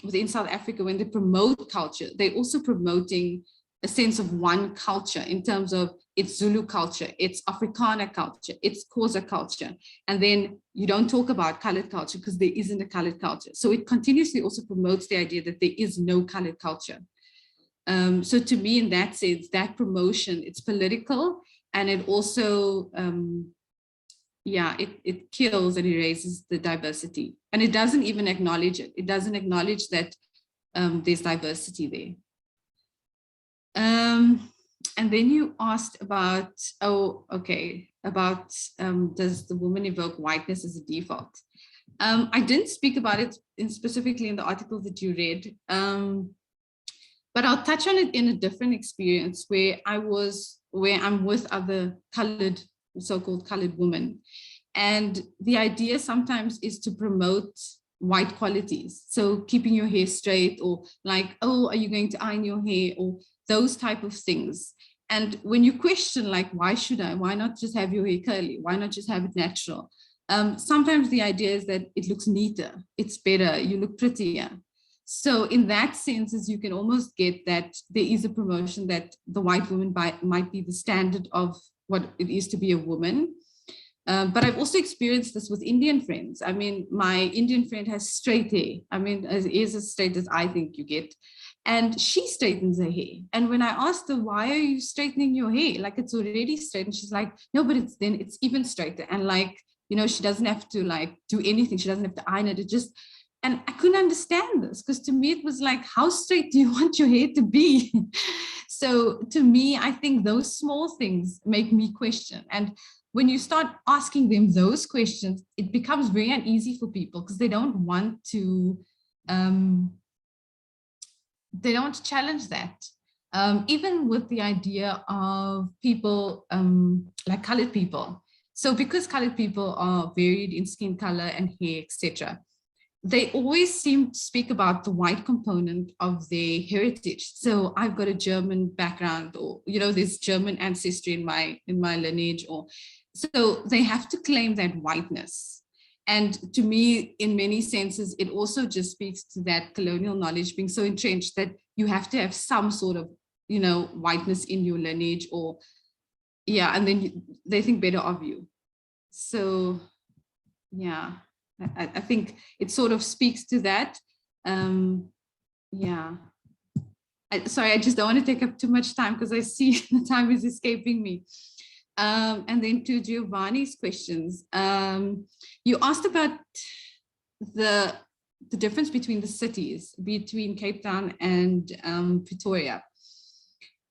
Speaker 2: within South Africa, when they promote culture, they're also promoting a sense of one culture in terms of it's Zulu culture, it's Afrikaner culture, it's Xhosa culture. And then you don't talk about colored culture because there isn't a colored culture. So it continuously also promotes the idea that there is no colored culture. So to me, in that sense, that promotion, it's political, and it also, it kills and erases the diversity. And it doesn't even acknowledge it. It doesn't acknowledge that there's diversity there. And then you asked about, does the woman evoke whiteness as a default? I didn't speak about it specifically in the article that you read, but I'll touch on it in a different experience where I'm with other colored, so-called colored women. And the idea sometimes is to promote white qualities. So keeping your hair straight, or like, oh, are you going to iron your hair, or those type of things. And when you question, like, why not just have your hair curly? Why not just have it natural? Sometimes the idea is that it looks neater, it's better, you look prettier. So in that sense, as you can almost get that there is a promotion that the white woman might be the standard of what it is to be a woman. But I've also experienced this with Indian friends. I mean, my Indian friend has straight hair. I mean, is as straight as I think you get. And she straightens her hair. And when I asked her, why are you straightening your hair? Like, it's already straight. And she's like, no, but it's even straighter. And like, you know, she doesn't have to like do anything. She doesn't have to iron it. And I couldn't understand this, because to me, it was like, how straight do you want your hair to be? So to me, I think those small things make me question. And when you start asking them those questions, it becomes very uneasy for people, because they don't want to, they don't challenge that. Even with the idea of people like colored people. So because colored people are varied in skin color and hair, etc., they always seem to speak about the white component of their heritage. So I've got a German background, or, you know, there's German ancestry in my lineage, or so they have to claim that whiteness. And to me, in many senses, it also just speaks to that colonial knowledge being so entrenched that you have to have some sort of, you know, whiteness in your lineage, or, yeah, and then they think better of you. So, yeah, I think it sort of speaks to that. Yeah. Sorry, I just don't want to take up too much time, because I see the time is escaping me. And then to Giovanni's questions, you asked about the difference between the cities, between Cape Town and Pretoria.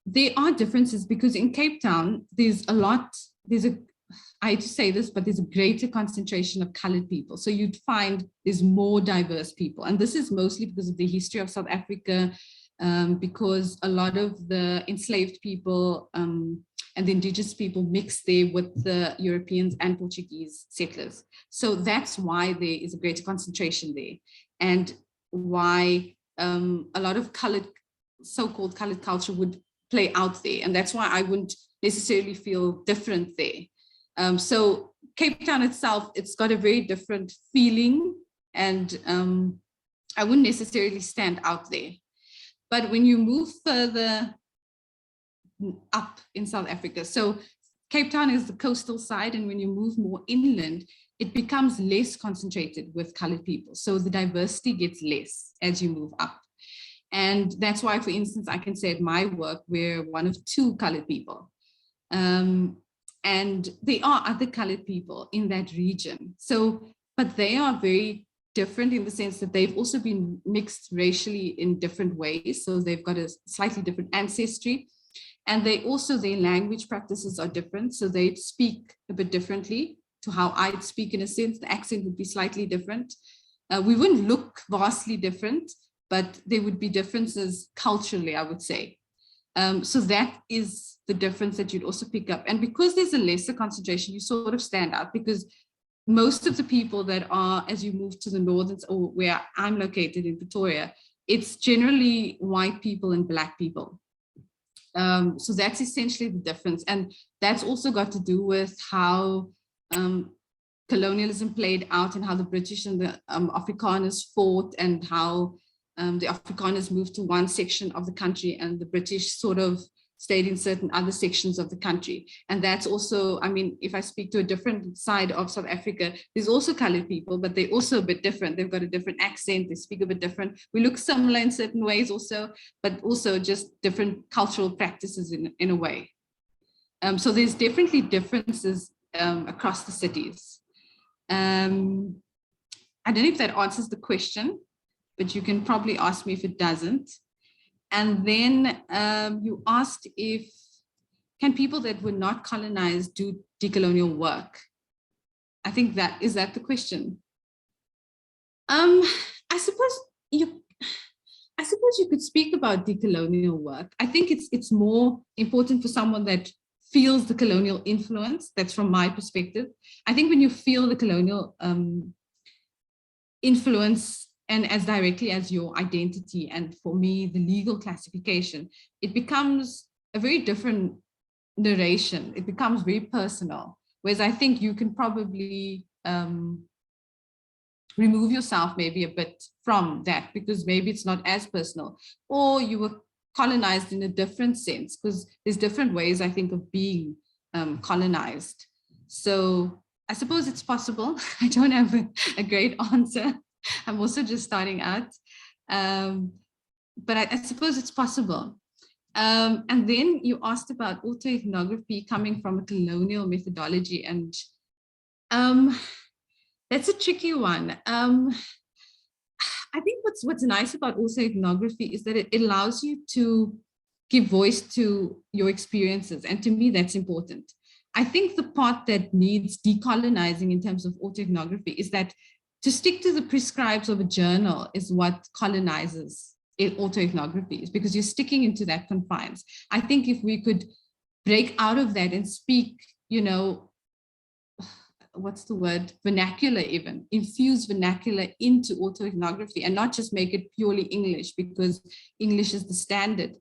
Speaker 2: There are differences, because in Cape Town, I hate to say this, but there's a greater concentration of colored people. So you'd find there's more diverse people. And this is mostly because of the history of South Africa, because a lot of the enslaved people and the indigenous people mixed there with the Europeans and Portuguese settlers. So that's why there is a greater concentration there, and why a lot of colored, so-called colored culture would play out there. And that's why I wouldn't necessarily feel different there. So Cape Town itself, it's got a very different feeling, and I wouldn't necessarily stand out there. But when you move further up in South Africa, so Cape Town is the coastal side, and when you move more inland, it becomes less concentrated with colored people. So the diversity gets less as you move up. And that's why, for instance, I can say at my work, we're one of 2 colored people. And there are other colored people in that region. So, but they are very different in the sense that they've also been mixed racially in different ways. So they've got a slightly different ancestry. And they also, their language practices are different. So they speak a bit differently to how I'd speak in a sense. The accent would be slightly different. We wouldn't look vastly different, but there would be differences culturally, I would say. So that is the difference that you'd also pick up. And because there's a lesser concentration, you sort of stand out, because most of the people that are, as you move to the northern, or where I'm located in Pretoria, it's generally white people and Black people. So that's essentially the difference. And that's also got to do with how colonialism played out and how the British and the Afrikaners fought, and how the Afrikaners moved to one section of the country and the British sort of stayed in certain other sections of the country. And that's also, I mean, if I speak to a different side of South Africa, there's also colored people, but they're also a bit different. They've got a different accent, they speak a bit different. We look similar in certain ways also, but also just different cultural practices in a way. So there's definitely differences across the cities. I don't know if that answers the question, but you can probably ask me if it doesn't. And then you asked if, can people that were not colonized do decolonial work? I think that, is that the question? I suppose you could speak about decolonial work. I think it's more important for someone that feels the colonial influence. That's from my perspective. I think when you feel the colonial influence, and as directly as your identity, and for me, the legal classification, it becomes a very different narration. It becomes very personal, whereas I think you can probably remove yourself maybe a bit from that, because maybe it's not as personal, or you were colonized in a different sense, because there's different ways, I think, of being colonized. So I suppose it's possible. I don't have a great answer. I'm also just starting out, but I suppose it's possible. And then you asked about autoethnography coming from a colonial methodology, and that's a tricky one. I think what's nice about autoethnography is that it allows you to give voice to your experiences, and to me, that's important. I think the part that needs decolonizing in terms of autoethnography is that to stick to the prescribes of a journal is what colonizes autoethnography, because you're sticking into that confines. I think if we could break out of that and speak, you know, what's the word, vernacular, even infuse vernacular into autoethnography, and not just make it purely English because English is the standard,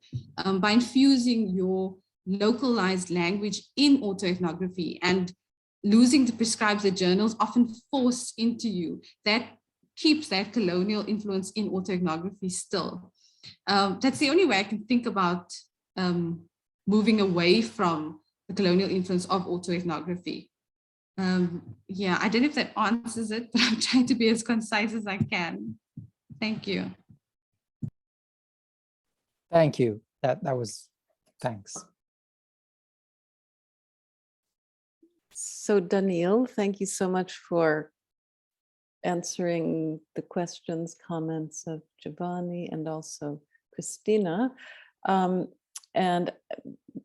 Speaker 2: by infusing your localized language in autoethnography and losing the prescribes that journals often force into you, that keeps that colonial influence in autoethnography still. That's the only way I can think about moving away from the colonial influence of autoethnography. Yeah, I don't know if that answers it, but I'm trying to be as concise as I can. Thank you.
Speaker 4: Thank you. That was, thanks.
Speaker 5: So Daniile, thank you so much for answering the questions, comments of Giovanni and also Christina. And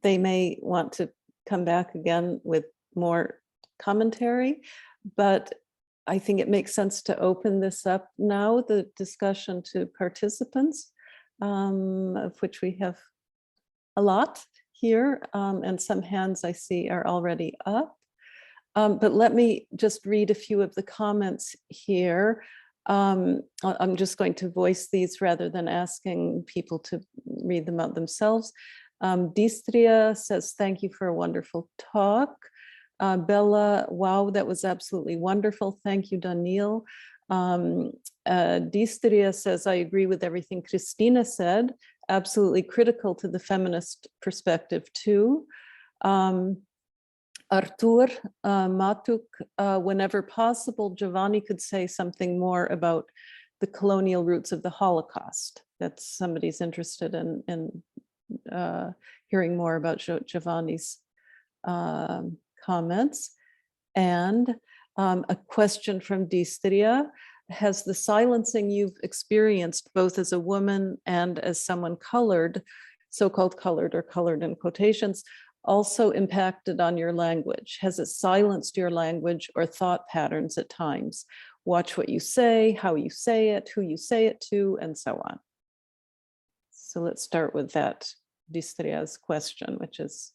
Speaker 5: they may want to come back again with more commentary, but I think it makes sense to open this up now, the discussion, to participants, of which we have a lot here, and some hands I see are already up. But let me just read a few of the comments here. I'm just going to voice these rather than asking people to read them out themselves. Distria says, thank you for a wonderful talk. Bella, wow, that was absolutely wonderful. Thank you, Daniile. Distria says, I agree with everything Christina said. Absolutely critical to the feminist perspective too. Artur Matuk, whenever possible, Giovanni could say something more about the colonial roots of the Holocaust. That's somebody's interested in hearing more about Giovanni's comments. And a question from Distria: has the silencing you've experienced both as a woman and as someone colored, so-called colored or colored in quotations, also impacted on your language? Has it silenced your language or thought patterns at times? Watch what you say, how you say it, who you say it to, and so on. So let's start with that Distria's question, which is.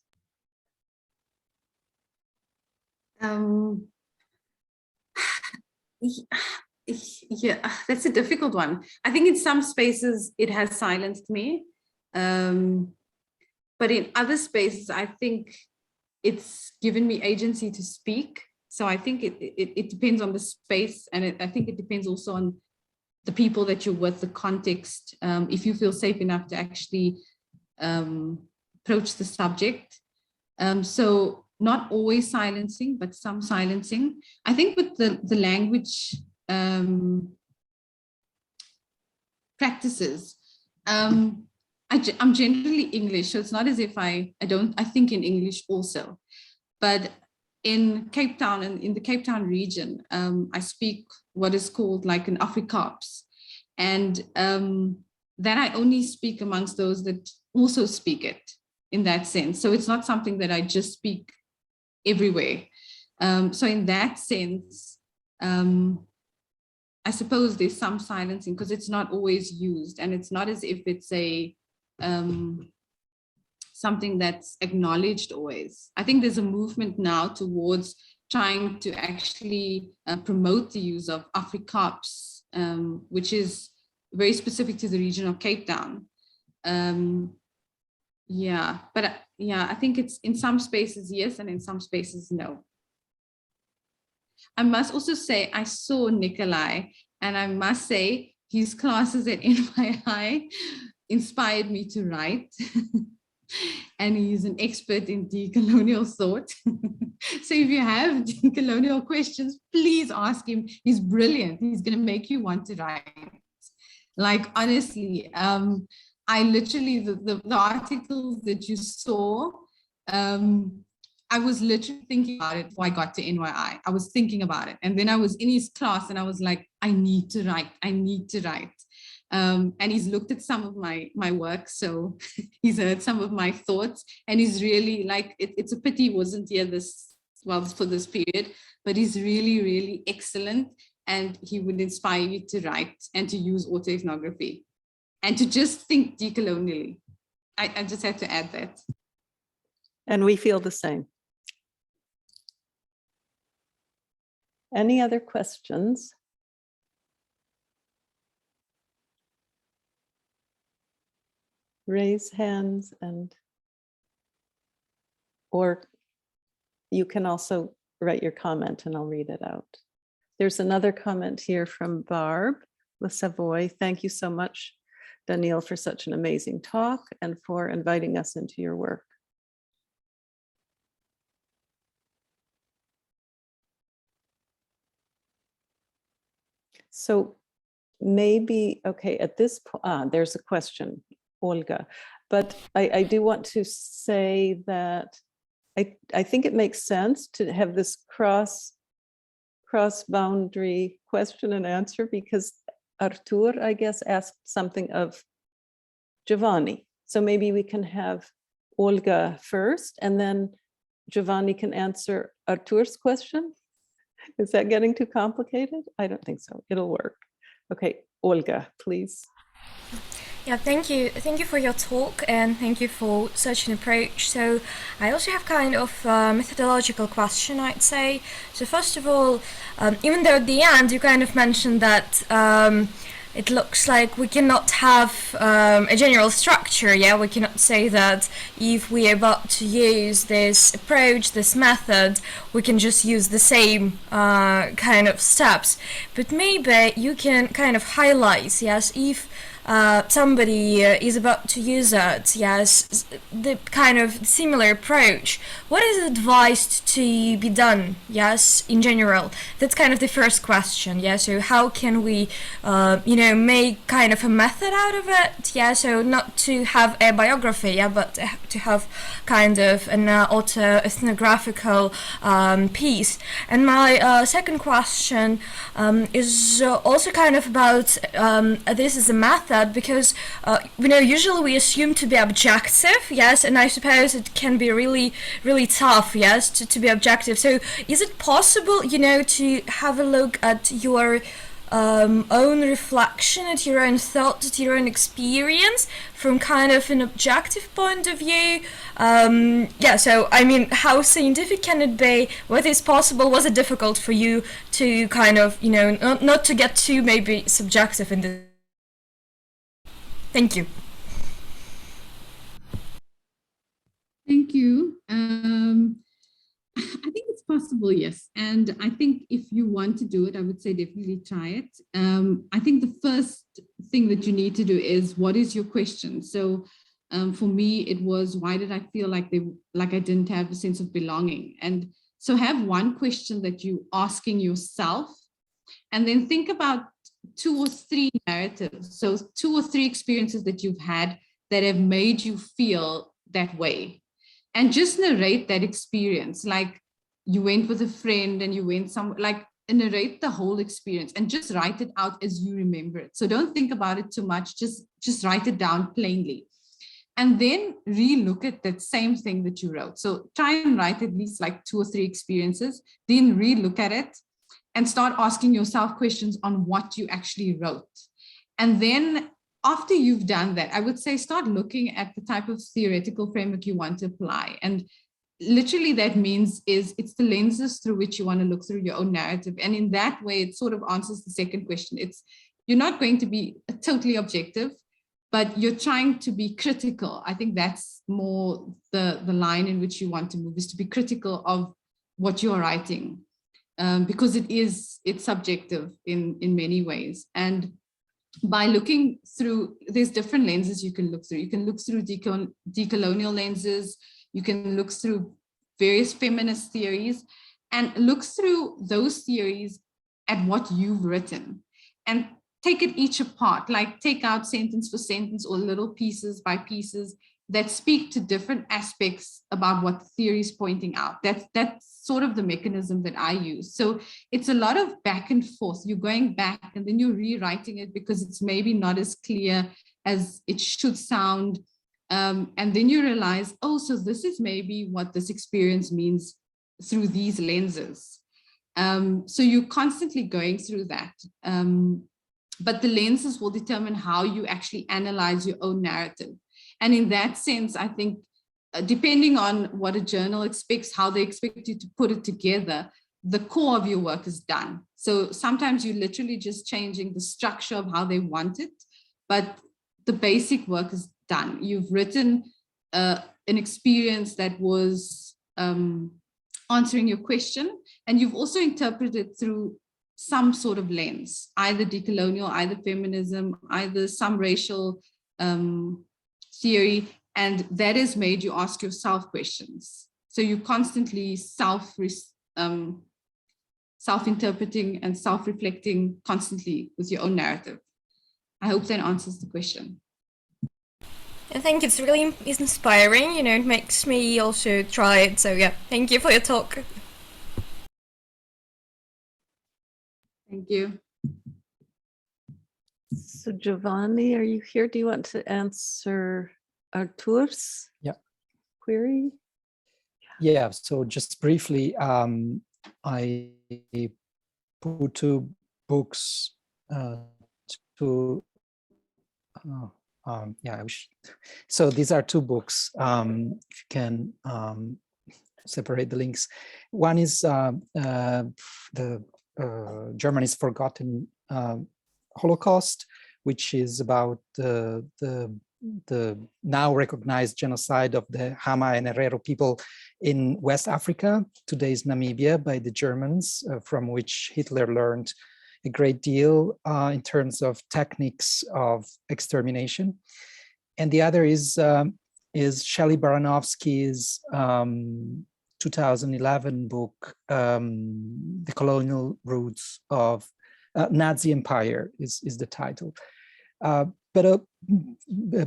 Speaker 2: Yeah, that's a difficult one. I think in some spaces it has silenced me. But in other spaces, I think it's given me agency to speak. So I think it depends on the space, and I think it depends also on the people that you're with, the context, if you feel safe enough to actually approach the subject. So not always silencing, but some silencing. I think with the language practices, I'm generally English, so it's not as if I think in English also. But in Cape Town and in the Cape Town region, I speak what is called like an Afrikaans. And that I only speak amongst those that also speak it in that sense. So it's not something that I just speak everywhere. So in that sense, I suppose there's some silencing because it's not always used, and it's not as if it's a something that's acknowledged always. I think there's a movement now towards trying to actually promote the use of Afrikaans, which is very specific to the region of Cape Town. Yeah, but yeah, I think it's in some spaces, yes, and in some spaces, no. I must also say, I saw Nikolai, and I must say his classes at V-NYI inspired me to write. And he's an expert in decolonial thought. So if you have decolonial questions, please ask him. He's brilliant. He's going to make you want to write. Like, honestly, I literally, the articles that you saw, I was literally thinking about it before I got to V-NYI. I was thinking about it. And then I was in his class and I was like, I need to write. I need to write. And he's looked at some of my work, so he's heard some of my thoughts, and he's really like, it's a pity he wasn't here for this period, but he's really, really excellent, and he would inspire you to write and to use autoethnography and to just think decolonially. I just had to add that.
Speaker 5: And we feel the same. Any other questions? Raise hands, or you can also write your comment and I'll read it out. There's another comment here from Barb Le Savoy. Thank you so much, Daniile, for such an amazing talk and for inviting us into your work. So maybe, okay, at this point, there's a question. Olga, but I do want to say that I think it makes sense to have this cross-boundary question and answer, because Artur, I guess, asked something of Giovanni. So maybe we can have Olga first, and then Giovanni can answer Artur's question. Is that getting too complicated? I don't think so. It'll work. Okay, Olga, please.
Speaker 6: Yeah, thank you. Thank you for your talk, and thank you for such an approach. So I also have kind of a methodological question, I'd say. So first of all, even though at the end you kind of mentioned that it looks like we cannot have a general structure, yeah? We cannot say that if we are about to use this approach, this method, we can just use the same kind of steps. But maybe you can kind of highlight, yes, if somebody is about to use it, yes, the kind of similar approach, what is advised to be done, yes, in general? That's kind of the first question, yeah, so how can we, make kind of a method out of it, yeah, so not to have a biography, yeah, but to have kind of an autoethnographical piece. And my second question is also kind of about this is a method, because usually we assume to be objective, yes, and I suppose it can be really, really tough, yes, to be objective. So is it possible, to have a look at your own reflection, at your own thoughts, at your own experience from kind of an objective point of view? So I mean, how scientific can it be? Whether it's possible? Was it difficult for you to kind of, not to get too maybe subjective in this? Thank you.
Speaker 2: Thank you. I think it's possible, yes. And I think if you want to do it, I would say definitely try it. I think the first thing that you need to do is, what is your question? So for me, it was, why did I feel like I didn't have a sense of belonging? And so have one question that you're asking yourself, and then think about 2 or 3 narratives. So 2 or 3 experiences that you've had that have made you feel that way. And just narrate that experience, like you went with a friend and you went somewhere, like narrate the whole experience and just write it out as you remember it. So don't think about it too much, just write it down plainly. And then re-look at that same thing that you wrote. So try and write at least like 2 or 3 experiences, then re-look at it and start asking yourself questions on what you actually wrote. And then after you've done that, I would say start looking at the type of theoretical framework you want to apply. And literally that means it's the lenses through which you want to look through your own narrative. And in that way, it sort of answers the second question. You're not going to be totally objective, but you're trying to be critical. I think that's more the line in which you want to move, is to be critical of what you're writing, because it's subjective in many ways. And by looking through, there's different lenses you can look through. You can look through decolonial lenses, you can look through various feminist theories, and look through those theories at what you've written and take it each apart, like take out sentence for sentence or little pieces by pieces that speak to different aspects about what the theory is pointing out. That's sort of the mechanism that I use. So it's a lot of back and forth. You're going back and then you're rewriting it because it's maybe not as clear as it should sound. And then you realize, oh, so this is maybe what this experience means through these lenses. So you're constantly going through that. But the lenses will determine how you actually analyze your own narrative. And in that sense, I think, depending on what a journal expects, how they expect you to put it together, the core of your work is done. So sometimes you're literally just changing the structure of how they want it, but the basic work is done. You've written an experience that was answering your question, and you've also interpreted through some sort of lens, either decolonial, either feminism, either some racial theory, and that has made you ask yourself questions. So you're constantly self-interpreting and self-reflecting constantly with your own narrative. I hope that answers the question.
Speaker 6: I think it's really inspiring, it makes me also try it. So yeah, thank you for your talk.
Speaker 2: Thank you.
Speaker 5: So Giovanni, are you here? Do you want to answer Arthur's query?
Speaker 4: Yeah, so just briefly, I put 2 books so these are 2 books, if you can separate the links. One is the Germany's Forgotten Holocaust, which is about the now recognized genocide of the Hama and Herero people in West Africa, today's Namibia, by the Germans, from which Hitler learned a great deal in terms of techniques of extermination. And the other is Shelley Baranovsky's 2011 book, Decolonial Roots of Nazi Empire is the title. But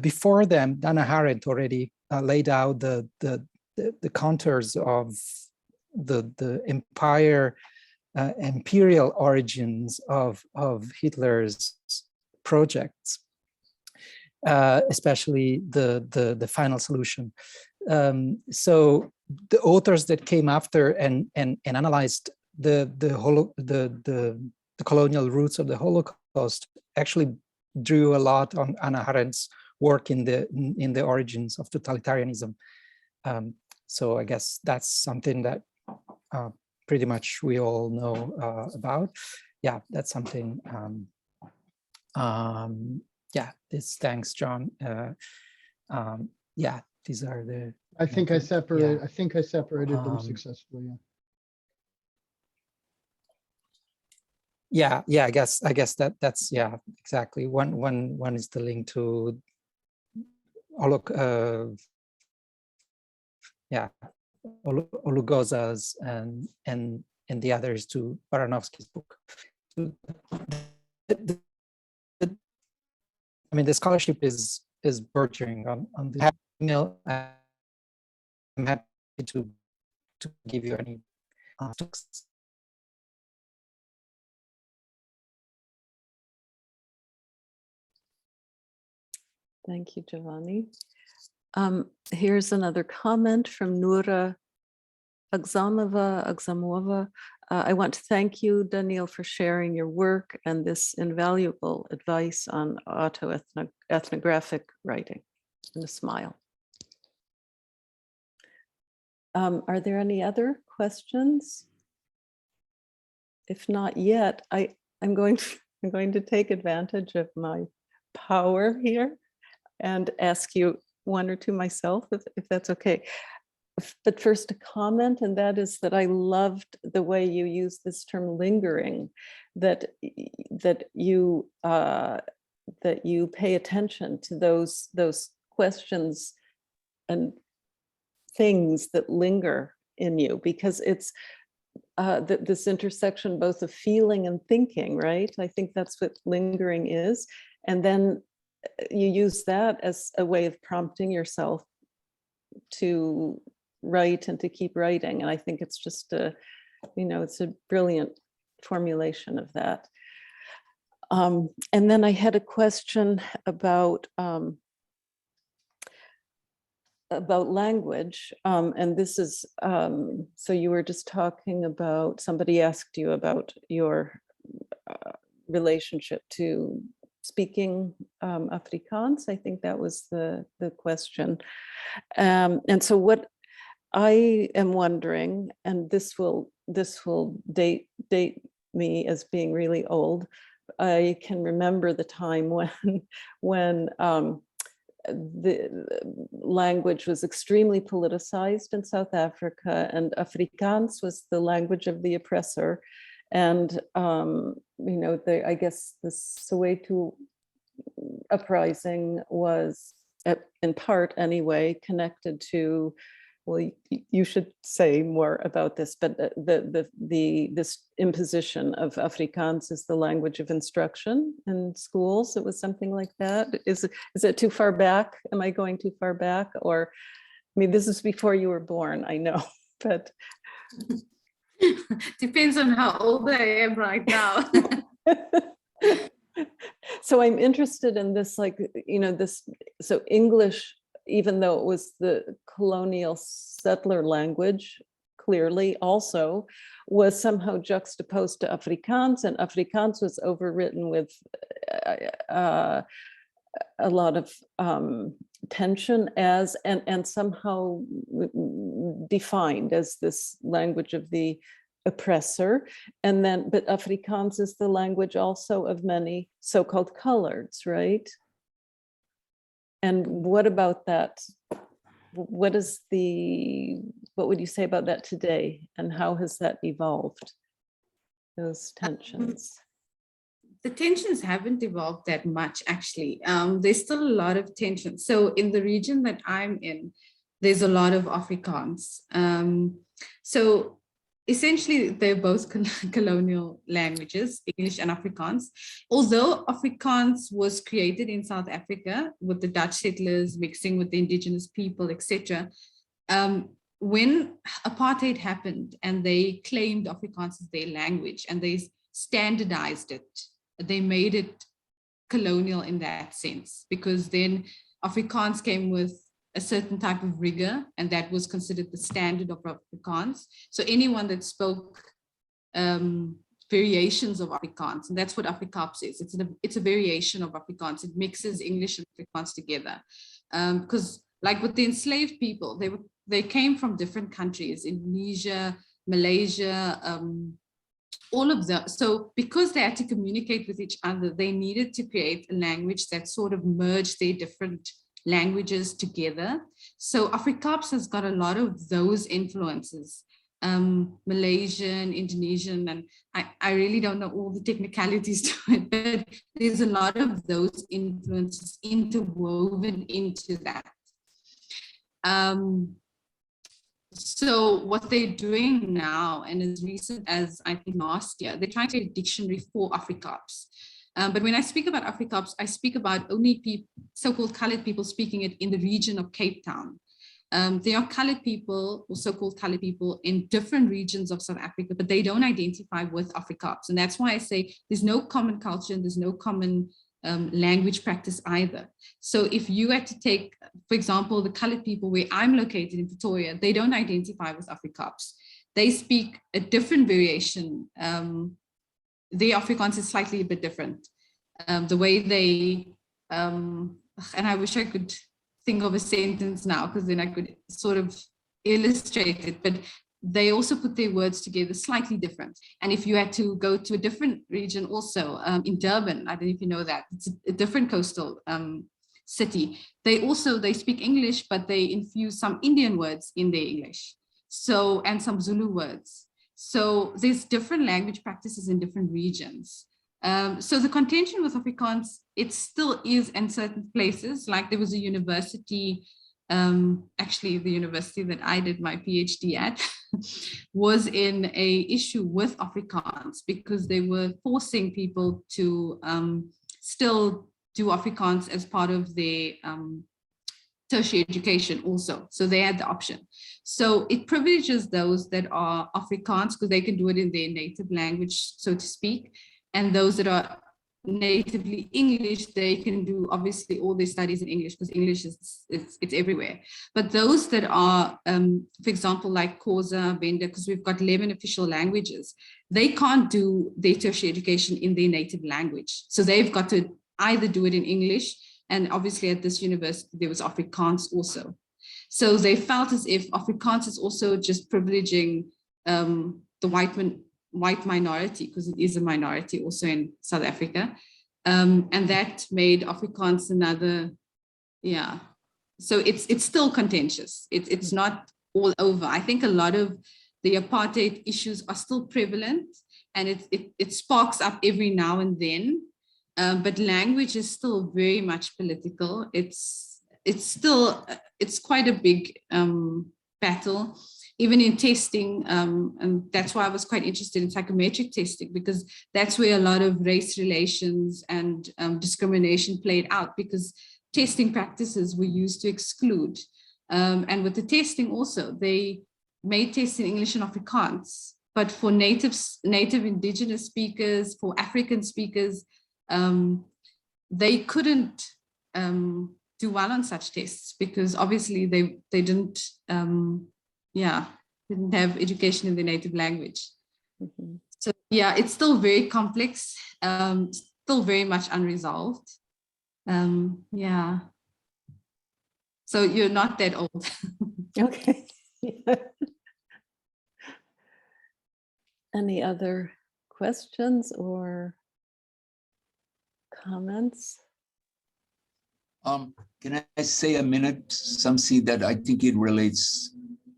Speaker 4: before them, Hannah Arendt already laid out the contours of the empire, imperial origins of Hitler's projects, especially the final solution. So the authors that came after and analyzed the colonial roots of the Holocaust actually drew a lot on Hannah Arendt's work in the origins of totalitarianism. So I guess that's something that pretty much we all know about. Yeah, that's something. Yeah, thanks, John. Yeah, these are the.
Speaker 7: I think I separated.
Speaker 4: Yeah.
Speaker 7: I think I separated them successfully.
Speaker 4: Yeah. I guess that's yeah, exactly. One is the link to Olugoza's and the other is to Baranovsky's book. I mean, the scholarship is burgeoning on the email. I'm happy to give you any talks.
Speaker 5: Thank you, Giovanni. Here's another comment from Nura Agzamova. I want to thank you, Daniile, for sharing your work and this invaluable advice on autoethnographic writing. And a smile. Are there any other questions? If not yet, I'm going to take advantage of my power here and ask you one or two myself, if that's okay. But first a comment, and that is that I loved the way you use this term lingering, that you pay attention to those questions and things that linger in you, because it's this intersection both of feeling and thinking, right? I think that's what lingering is. And then you use that as a way of prompting yourself to write and to keep writing. And I think it's just it's a brilliant formulation of that. And then I had a question about language. And this is, so you were just talking about, somebody asked you about your relationship to speaking Afrikaans. I think that was the question. And so what I am wondering, and this will date me as being really old. I can remember the time when the language was extremely politicized in South Africa, and Afrikaans was the language of the oppressor. And I guess the Soweto uprising was, in part anyway, connected to, well, you should say more about this, but this imposition of Afrikaans as the language of instruction in schools. It was something like that. Is it too far back? Am I going too far back? Or, I mean, this is before you were born, I know, but.
Speaker 2: Depends on how old I am right now.
Speaker 5: So I'm interested in this, so English, even though it was the colonial settler language, clearly also was somehow juxtaposed to Afrikaans, and Afrikaans was overwritten with a lot of tension and somehow defined as this language of the oppressor. And then, but Afrikaans is the language also of many so-called coloreds, right? And what about that? What would you say about that today? And how has that evolved, those tensions?
Speaker 2: the tensions haven't evolved that much, actually. There's still a lot of tension. So in the region that I'm in, there's a lot of Afrikaans. So essentially, they're both colonial languages, English and Afrikaans. Although Afrikaans was created in South Africa with the Dutch settlers mixing with the indigenous people, etc., when apartheid happened and they claimed Afrikaans as their language and they standardized it, they made it colonial in that sense, because then Afrikaans came with a certain type of rigor, and that was considered the standard of Afrikaans. So anyone that spoke variations of Afrikaans, and that's what Afrikaans is. It's a variation of Afrikaans. It mixes English and Afrikaans together. Because like with the enslaved people, they came from different countries, Indonesia, Malaysia, all of them. So because they had to communicate with each other, they needed to create a language that sort of merged their different languages together. So Afrikaans has got a lot of those influences, Malaysian, Indonesian, and I really don't know all the technicalities to it, but there's a lot of those influences interwoven into that. So what they're doing now, and as recent as I think last year, they're trying to create a dictionary for Afrikaans. But when I speak about Afrikaans, I speak about only so-called colored people speaking it in the region of Cape Town. There are colored people or so-called colored people in different regions of South Africa, but they don't identify with Afrikaans. And that's why I say there's no common culture and there's no common language practice either. So if you had to take, for example, the colored people where I'm located in Pretoria, they don't identify with Afrikaans. They speak a different variation. Their Afrikaans is slightly a bit different. The way they, and I wish I could think of a sentence now, because then I could sort of illustrate it, but they also put their words together slightly different. And if you had to go to a different region also, in Durban, I don't know if you know that, it's a different coastal city. They speak English, but they infuse some Indian words in their English. So, and some Zulu words. So there's different language practices in different regions. So the contention with Afrikaans, it still is in certain places. Like there was a university, actually the university that I did my PhD at was in a issue with Afrikaans because they were forcing people to still do Afrikaans as part of their tertiary education also. So they had the option. So it privileges those that are Afrikaans because they can do it in their native language, so to speak. And those that are natively English, they can do obviously all their studies in English because English it's everywhere. But those that are, for example, like Xhosa, Venda, because we've got 11 official languages, they can't do their tertiary education in their native language. So they've got to either do it in English, and obviously at this university, there was Afrikaans also. So they felt as if Afrikaans is also just privileging the white minority, because it is a minority also in South Africa. And that made Afrikaans another, yeah. So it's still contentious. It's not all over. I think a lot of the apartheid issues are still prevalent, and it sparks up every now and then. But language is still very much political. It's quite a big battle, even in testing. And that's why I was quite interested in psychometric testing, because that's where a lot of race relations and discrimination played out, because testing practices were used to exclude. And with the testing also, they made tests in English and Afrikaans, but for native indigenous speakers, for African speakers, they couldn't do well on such tests because obviously they didn't have education in their native language. Mm-hmm. So yeah, it's still very complex, still very much unresolved. Yeah. So you're not that old.
Speaker 5: Okay. Any other questions or comments?
Speaker 8: Can I say a minute something that I think it relates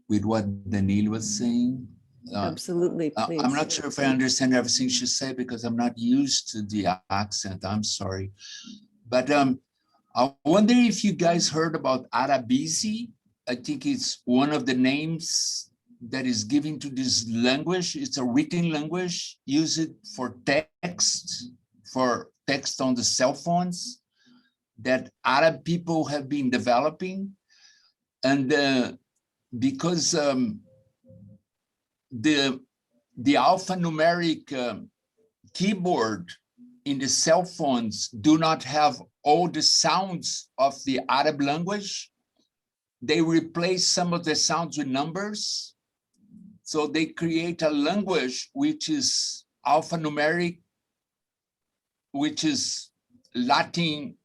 Speaker 8: with what Daniile was saying?
Speaker 5: Absolutely, please.
Speaker 8: I'm not sure if I understand everything she said because I'm not used to the accent. I'm sorry. But I wonder if you guys heard about Arendse. I think it's one of the names that is given to this language. It's a written language, use it for text on the cell phones that Arab people have been developing. And because the alphanumeric keyboard in the cell phones do not have all the sounds of the Arab language, they replace some of the sounds with numbers. So they create a language which is alphanumeric, which is Latin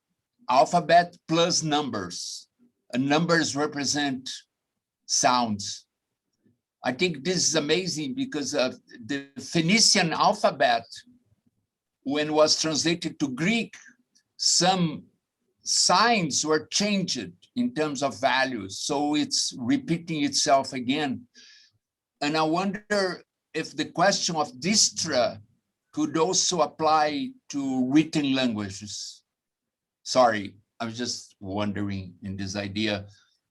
Speaker 8: alphabet plus numbers. And numbers represent sounds. I think this is amazing because the Phoenician alphabet, when it was translated to Greek, some signs were changed in terms of values. So it's repeating itself again. And I wonder if the question of distra could also apply to written languages. Sorry, I was just wondering in this idea.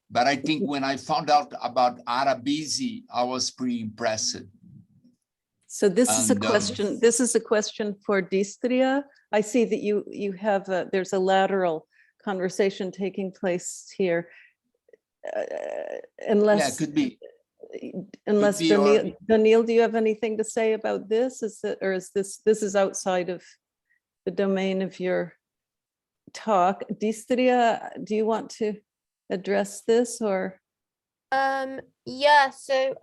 Speaker 8: But I think when I found out about Arendse, I was pretty impressed.
Speaker 5: So this is a question. This is a question for Distria. I see that you have there's a lateral conversation taking place here. Unless
Speaker 8: yeah, it could be.
Speaker 5: Unless Daniile, do you have anything to say about this? Is this outside of the domain of your talk? Distria, do you want to address this or?
Speaker 9: Yeah, so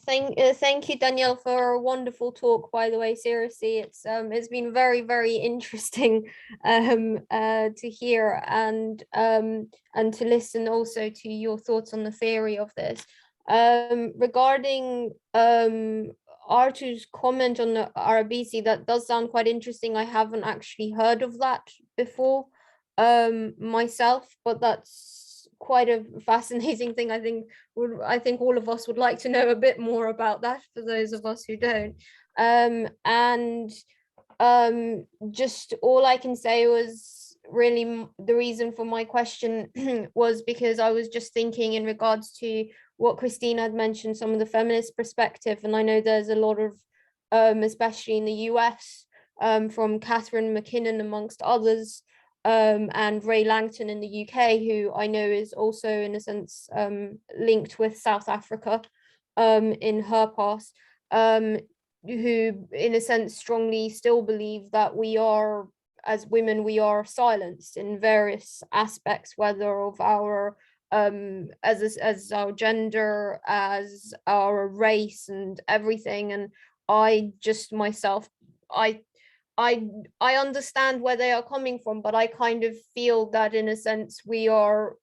Speaker 9: thank you, Daniile, for a wonderful talk, by the way. Seriously, it's been very, very interesting to hear and to listen also to your thoughts on the theory of this. Regarding Artu's comment on the Arendse, that does sound quite interesting. I haven't actually heard of that before myself, but that's quite a fascinating thing. I think all of us would like to know a bit more about that, for those of us who don't. And just all I can say was really the reason for my question was because I was just thinking in regards to what Christina had mentioned, some of the feminist perspective, and I know there's a lot of, especially in the US, from Catherine McKinnon amongst others, and Ray Langton in the UK, who I know is also in a sense linked with South Africa in her past, who in a sense strongly still believe that we are, as women, we are silenced in various aspects, whether of our as our gender, as our race and everything. And I just myself, I understand where they are coming from, but I kind of feel that in a sense we are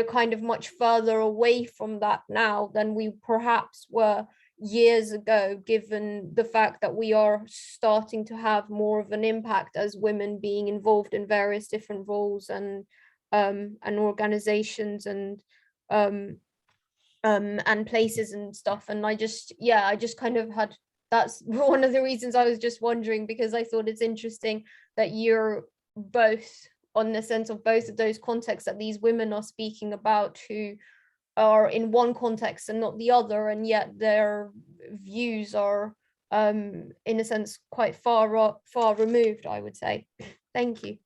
Speaker 9: kind of much further away from that now than we perhaps were years ago, given the fact that we are starting to have more of an impact as women, being involved in various different roles and organizations and places and stuff. And I just kind of had, that's one of the reasons I was just wondering, because I thought it's interesting that you're both on the sense of both of those contexts that these women are speaking about, who are in one context and not the other, and yet their views are in a sense quite far removed, I would say. Thank you.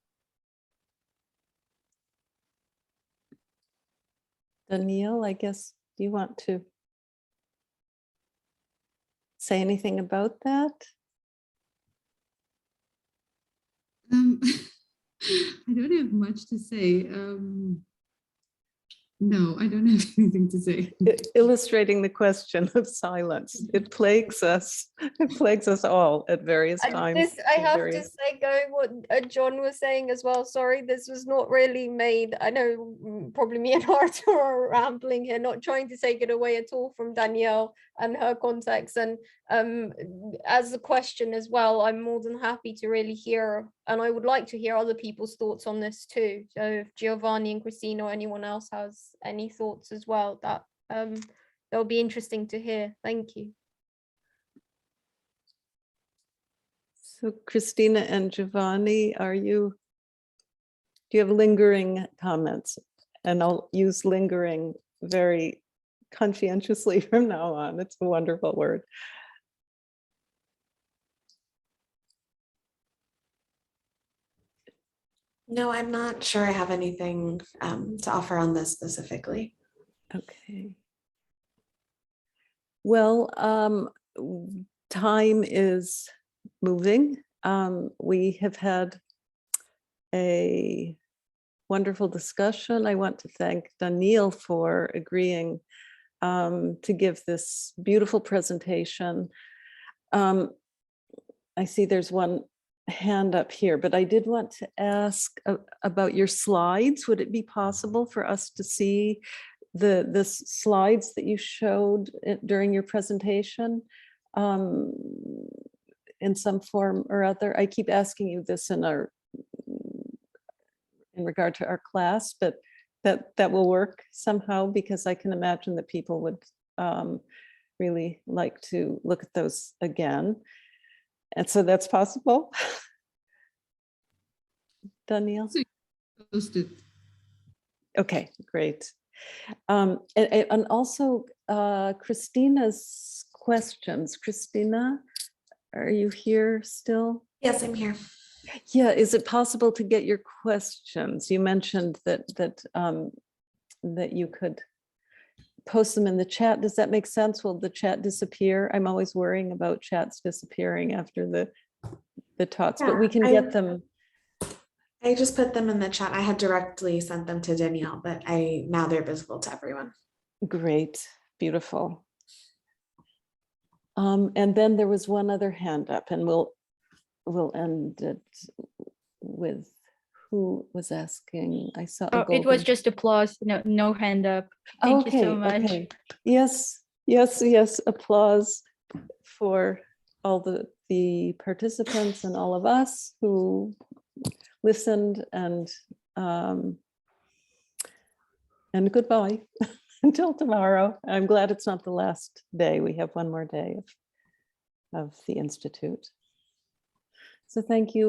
Speaker 5: Daniile, I guess, do you want to say anything about that?
Speaker 2: I don't have much to say. No, I don't have anything to say.
Speaker 5: Illustrating the question of silence. It plagues us. It plagues us all at various times.
Speaker 9: I have to say, going what John was saying as well, sorry, this was not really made, I know probably me and Arthur are rambling here, not trying to take it away at all from Daniile and her context. And as a question as well, I'm more than happy to really hear, and I would like to hear other people's thoughts on this too. So if Giovanni and Christina or anyone else has any thoughts as well, that that'll be interesting to hear. Thank you.
Speaker 5: So Christina and Giovanni, do you have lingering comments? And I'll use lingering very conscientiously from now on. It's a wonderful word.
Speaker 3: No, I'm not sure I have anything to offer on this specifically.
Speaker 5: Okay. Well, time is moving. We have had a wonderful discussion. I want to thank Daniile for agreeing to give this beautiful presentation. I see there's one hand up here, but I did want to ask about your slides. Would it be possible for us to see the slides that you showed during your presentation in some form or other? I keep asking you this in regard to our class, but that will work somehow, because I can imagine that people would really like to look at those again. And so that's possible. Daniile? Okay, great. And also Christina's questions. Christina, are you here still?
Speaker 3: Yes, I'm here.
Speaker 5: Yeah, is it possible to get your questions? You mentioned that you could post them in the chat. Does that make sense? Will the chat disappear? I'm always worrying about chats disappearing after the talks, but we can get them.
Speaker 3: I just put them in the chat. I had directly sent them to Daniile, but now they're visible to everyone.
Speaker 5: Great, beautiful. And then there was one other hand up, and we'll end it with who was asking. I saw a
Speaker 10: it was just applause, no hand up. Thank you so much.
Speaker 5: Okay. Yes, applause for all the participants and all of us who listened, and goodbye until tomorrow. I'm glad it's not the last day. We have one more day of the Institute. So thank you.